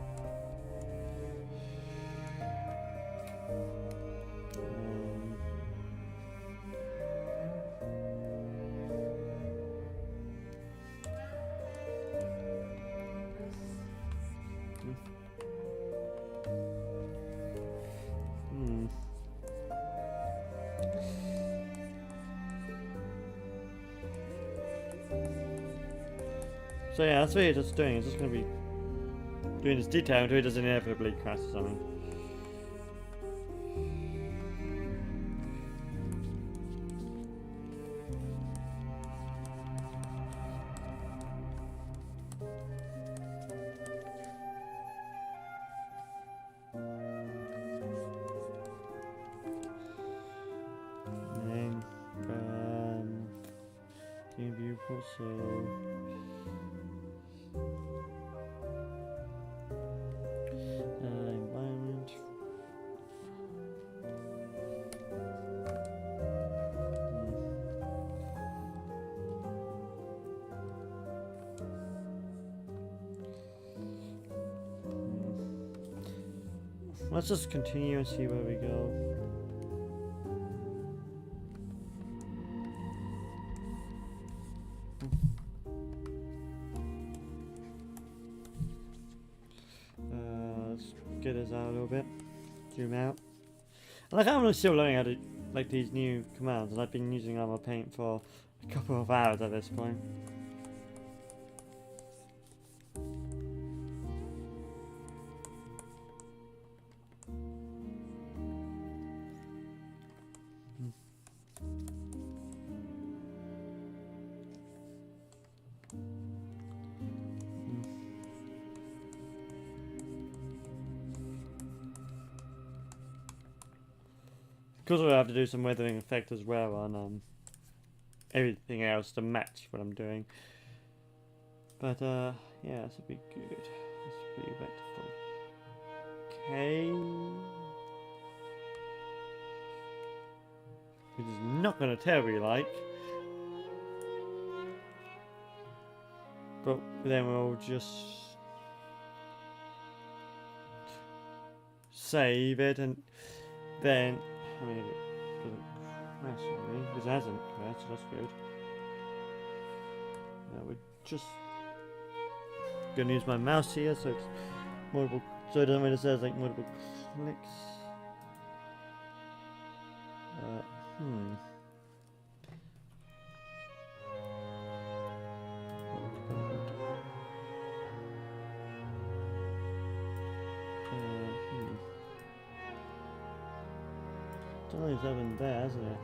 So yeah, that's what it's just doing. It's just going to be doing this detail until it doesn't inevitably crash or something. And then team viewport, so environment. Let's just continue and see where we go. Let's get this out a little bit. Zoom out. And like I'm still learning how to like these new commands, and I've been using ArmorPaint for a couple of hours at this point. Because we'll have to do some weathering effect as well on everything else to match what I'm doing. But yeah, this would be good. This would be rectified. Okay. Which is not going to terribly like. But then we'll just save it, and then I mean, it doesn't crash on me. This hasn't crashed, so that's good. Now we're just gonna use my mouse here, so it's multiple, so it doesn't really say like multiple clicks. It's happened there, hasn't it?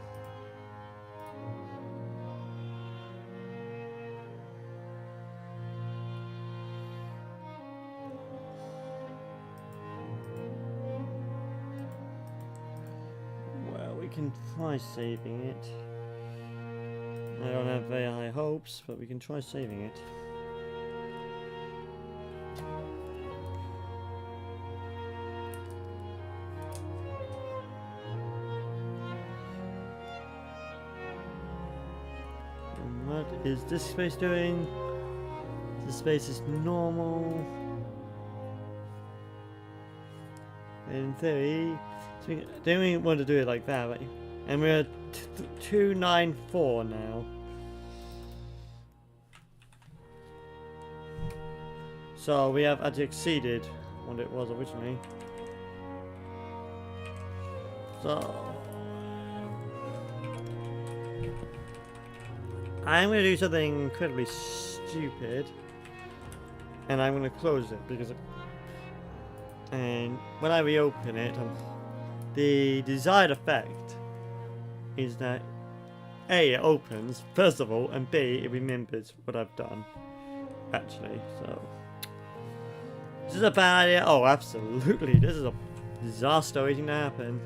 Well, we can try saving it. I don't have very high hopes, but we can try saving it. What is this space doing? This space is normal. In theory, so we don't even want to do it like that, right? And we're at 294 now. So we have actually exceeded what it was originally. So I'm going to do something incredibly stupid, and I'm going to close it because and when I reopen it, the desired effect is that A, it opens first of all, and B, it remembers what I've done actually. So this is a bad idea. Oh, absolutely, this is a disaster waiting to happen.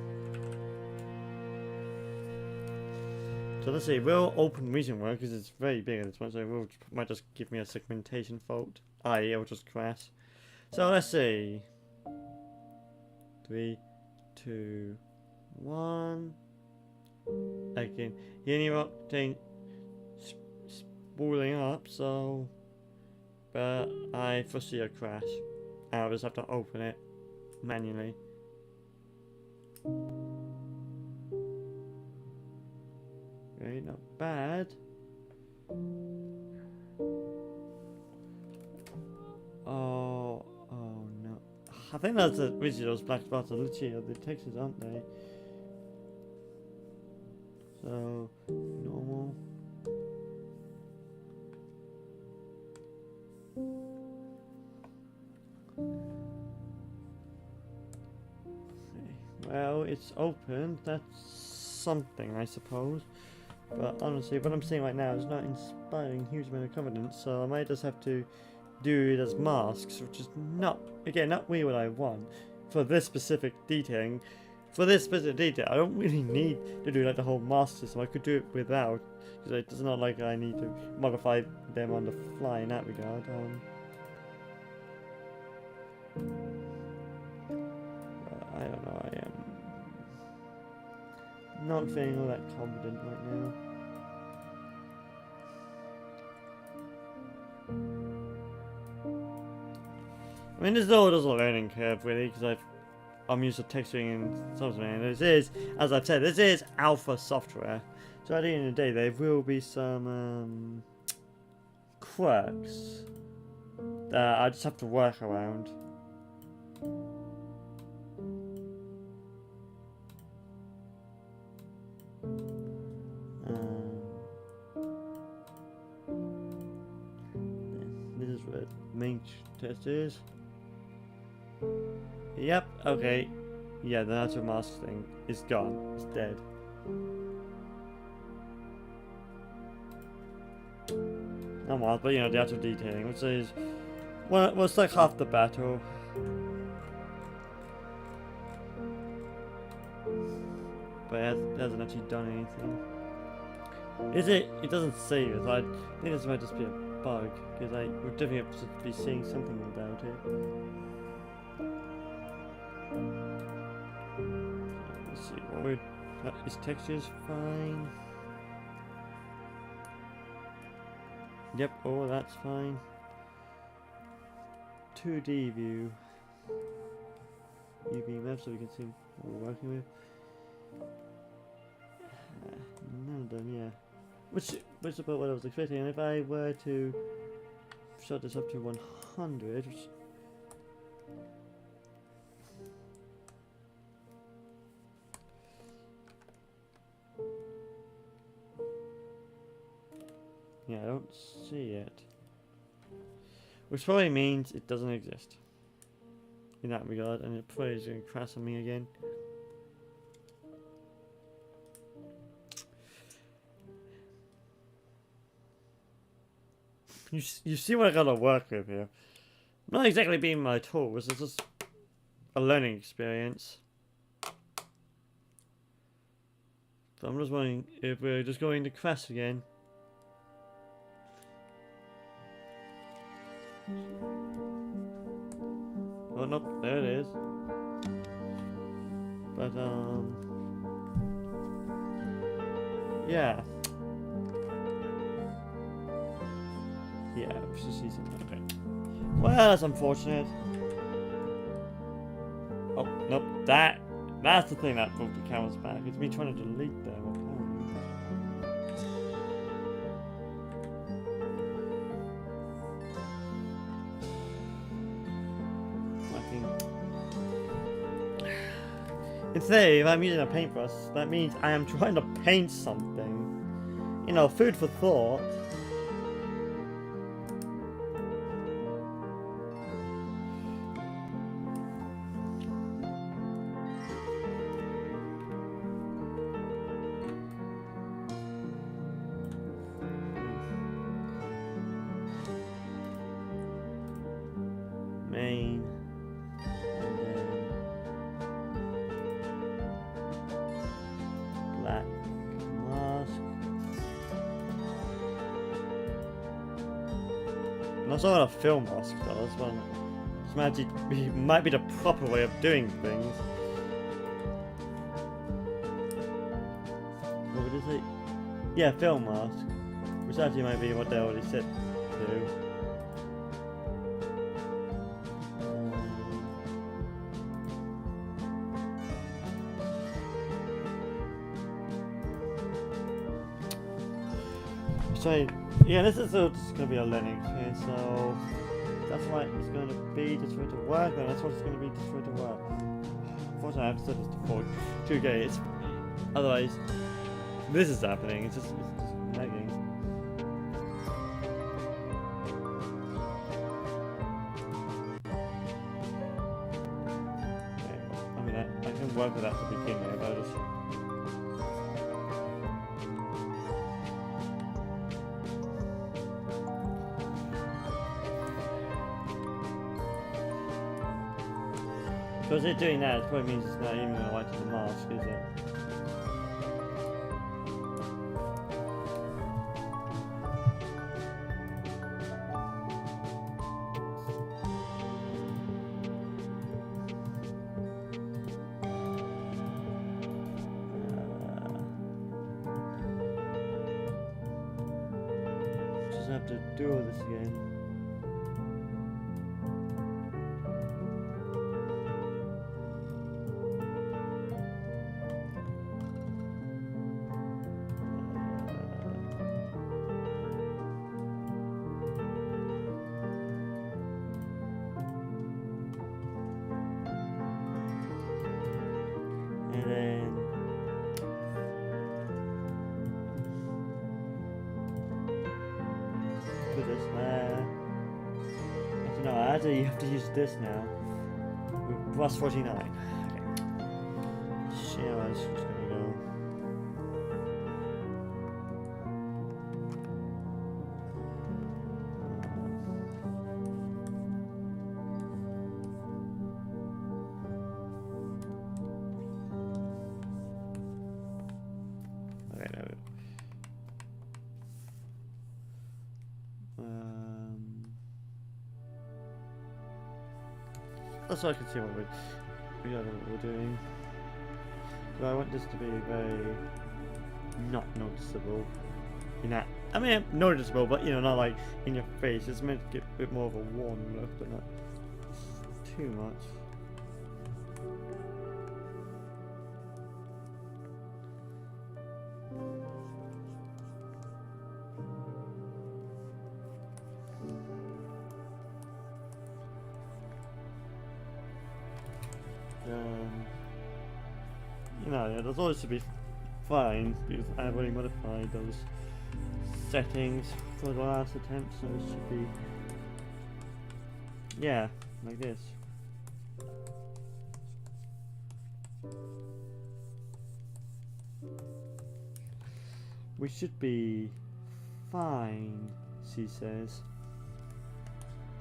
So let's see, will open region work because it's very big at this point, so it might just give me a segmentation fault, i.e. it will just crash. So let's see. 3, 2, 1. Again, booting up, so... But I foresee a crash. I'll just have to open it manually. Okay, not bad. Oh no. I think that's originally those black spots are literally the textures, aren't they? So, normal. Well, it's open. That's something, I suppose. But honestly, what I'm seeing right now is not inspiring a huge amount of confidence, so I might just have to do it as masks, which is not, again, not really what I want for this specific detailing. For this specific detail, I don't really need to do like the whole mask system. I could do it without, because it's not like I need to modify them on the fly in that regard. I don't know, I am not feeling all that confident right now. I mean, there's a learning curve really, because I'm used to texturing and something, and this is, as I've said, this is alpha software. So at the end of the day, there will be some quirks that I just have to work around. This is where the main test is. Yep, okay. Yeah, the natural mask thing is gone. It's dead. Not well, but you know, the actual detailing, which is, well, it's like half the battle. But it hasn't actually done anything. Is it? It doesn't save it. I think this might just be a bug, because I would definitely have to be seeing something about it. Let's see, what would... His texture's fine. Yep, oh, that's fine. 2D view. UV map so we can see what we're working with. None of them, yeah. Which is about what I was expecting, and if I were to shut this up to 100, which... Yeah, I don't see it. Which probably means it doesn't exist. In that regard, and it probably is going to crash on me again. You see what I gotta work with here. Not exactly being my tools, it's just a learning experience. So I'm just wondering if we're just going to crash again. Oh nope, there it is. But yeah. Yeah, we should see something. Okay. Well, that's unfortunate. Oh, nope. That's the thing that brought the cameras back. It's me trying to delete them. In theory, if I'm using a paintbrush, that means I am trying to paint something. You know, food for thought. Main. And then black mask. Not sure what a film mask does, but this might be the proper way of doing things. What would it say? Yeah, film mask. Which actually might be what they already set to. So, yeah, this is just going to be a learning experience, so that's why it's going to be just for it to work, and that's what it's going to be just for it to work. Unfortunately, I have to set this to 2K, it's, otherwise, this is happening, it's just lagging. Okay, I mean, I can work with that to begin with, but I just... Because it's doing that, it probably means it's not even going to light the mask, is it? Just have to do all this again. And then put this there. Actually, no, actually you have to use this now. Plus 49. Okay. See how this is gonna go. Okay, there we go. So I can see what we're doing. So I want this to be very not noticeable. You know, I mean noticeable, but you know, not like in your face. It's meant to get a bit more of a warm look, but not too much. You know, yeah, those always should be fine because I've already modified those settings for the last attempt, so it should be, yeah, like this. We should be fine, she says.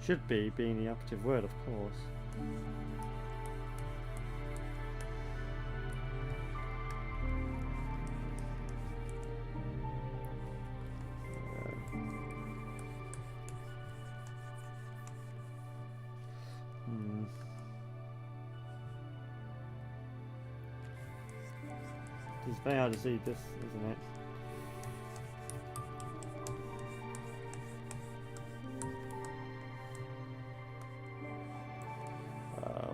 Should be being the operative word, of course. It's very hard to see this, isn't it?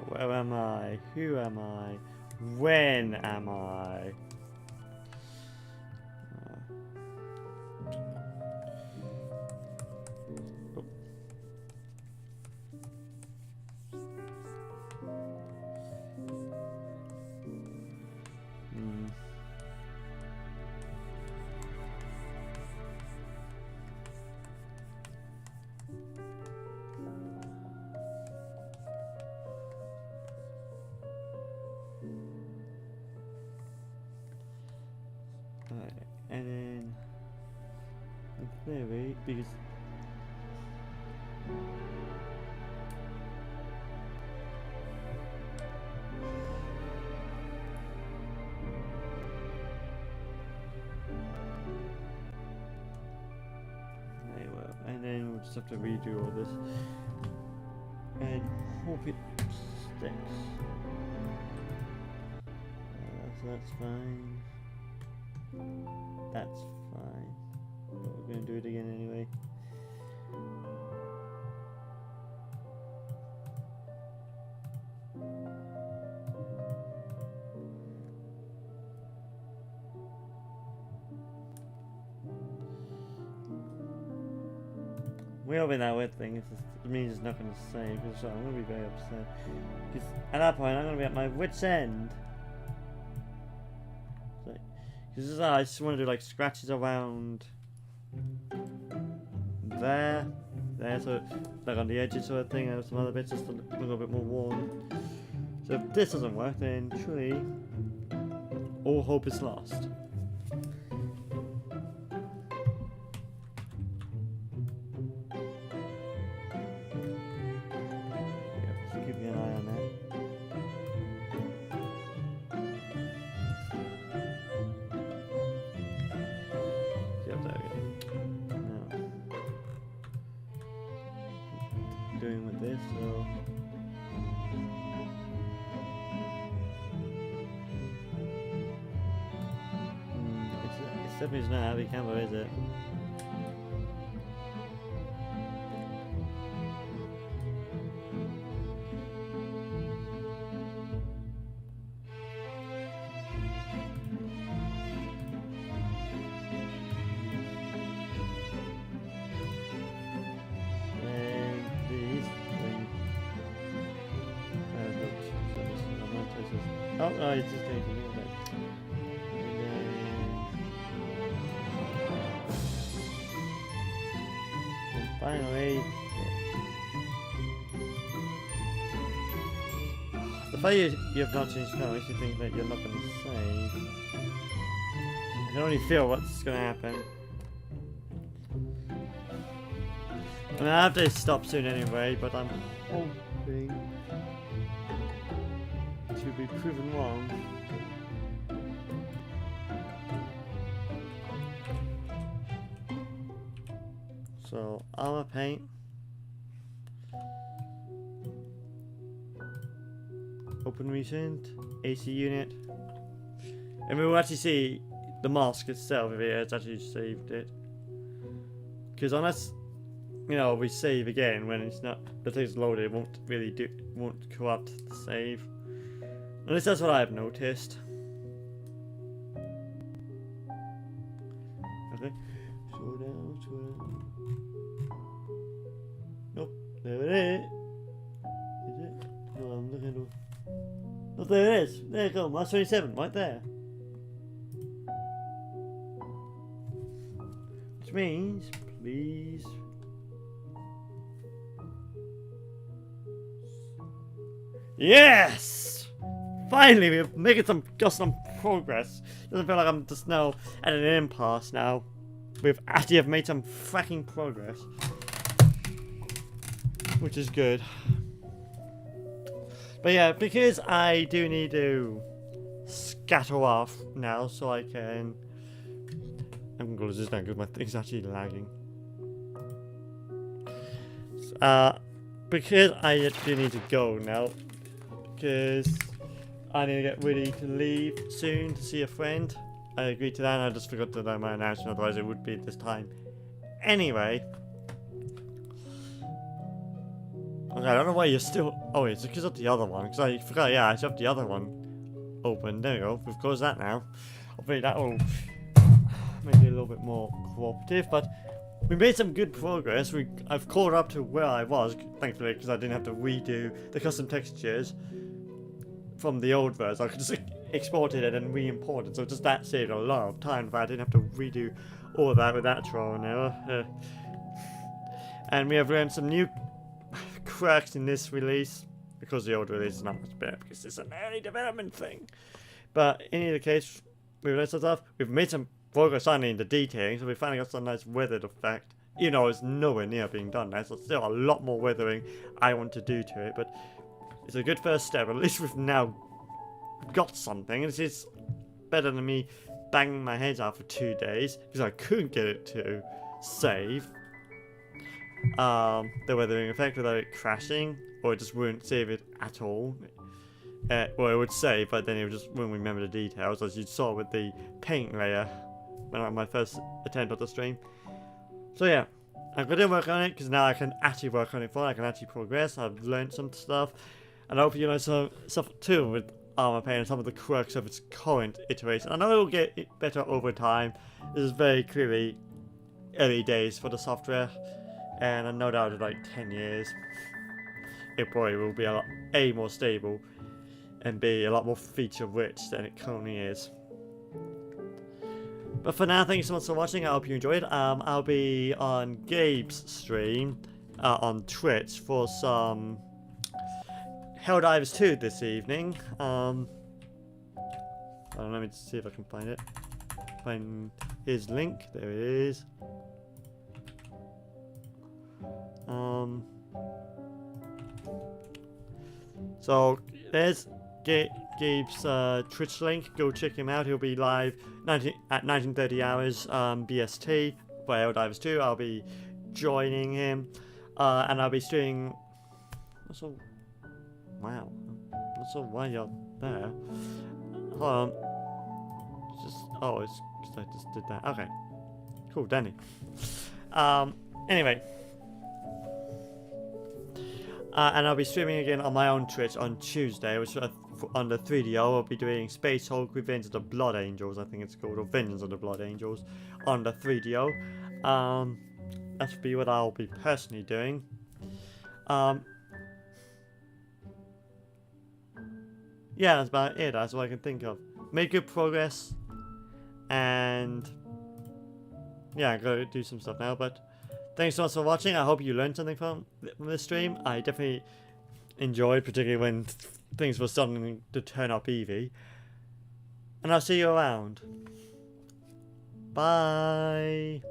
Where am I? Who am I? When am I? And then in theory, because and then we'll just have to redo all this and hope it sticks. So that's fine. That's fine. we're gonna do it again anyway. We all been that weird thing. It means it's not going to save. So I'm going to be very upset. Because at that point, I'm going to be at my wit's end. Because I just want to do like scratches around there, so like on the edges sort of thing, and some other bits just a little bit more worn. So if this doesn't work, then truly all hope is lost. Doing with this, so it's definitely not a heavy camera, is it? Oh, no, it's just taking it back. And finally, the fact you have not changed now makes you think that you're not going to save. I can only feel what's going to happen. I mean, I have to stop soon anyway, but I'm hoping to be proven wrong. So, ArmorPaint. Open recent. AC unit. And we will actually see the mask itself if it has actually saved it. Because unless, you know, we save again when it's not, the thing's loaded, it won't really do, won't corrupt the save. At least that's what I've noticed. Okay. Slow down, slow down. Nope. There it is. Is it? No, I'm looking at. Oh, there it is. There you go. March 27, right there. Which means, please. Yes! Finally, we've got some progress. Doesn't feel like I'm just now at an impasse now. We've actually have made some fracking progress, which is good. But yeah, because I do need to scatter off now, so I can. I'm gonna close this down because my thing's actually lagging. Because I do need to go now, because I need to get ready to leave soon to see a friend. I agreed to that and I just forgot to do my announcement, otherwise it would be at this time. Anyway. Okay, I don't know why you're still... Oh, it's because of the other one. Because I forgot, yeah, I still have the other one open. There we go. We've closed that now. Hopefully that will make it a little bit more cooperative. But we made some good progress. I've caught up to where I was, thankfully, because I didn't have to redo the custom textures from the old version. I could just export it and re-import it. So just that saved a lot of time, but I didn't have to redo all of that with that trial and error. And we have learned some new cracks in this release, because the old release is not much better, because it's an early development thing. But in either case, we've learned some stuff. We've made some progress finally in the detailing, so we finally got some nice weathered effect. You know, it's nowhere near being done now, so there's still a lot more weathering I want to do to it, but it's a good first step. At least we've now got something. This is better than me banging my head out for 2 days, because I couldn't get it to save the weathering effect without it crashing, or it just wouldn't save it at all. Well, it would save, but then it would just wouldn't remember the details, as you saw with the paint layer when on my first attempt at the stream. So yeah, I'm going to work on it because now I can actually work on it for. I can actually progress. I've learned some stuff, and I hope you learn some stuff too with ArmorPaint and some of the quirks of its current iteration. I know it will get better over time. This is very clearly early days for the software, and I know that in like 10 years it probably will be a lot more stable and be a lot more feature rich than it currently is. But for now, thank you so much for watching. I hope you enjoyed. I'll be on Gabe's stream on Twitch for some Helldivers 2 this evening. Let me see if I can find it. Find his link. There it is. So there's Gabe's Twitch link. Go check him out. He'll be live at 19:30 hours BST for Helldivers 2. I'll be joining him, and I'll be streaming. So, wow, not sure why you're there. Hold on. It's because I just did that. Okay, cool, Danny. Anyway. And I'll be streaming again on my own Twitch on Tuesday, which on the 3DO I'll be doing Space Hulk Revenge of the Blood Angels, I think it's called, or Vengeance of the Blood Angels, on the 3DO. That should be what I'll be personally doing. Yeah, that's about it. That's what I can think of. Make good progress, and yeah, I gotta do some stuff now, but thanks so much for watching. I hope you learned something from this stream. I definitely enjoyed, particularly when things were starting to turn up Eevee. And I'll see you around. Bye.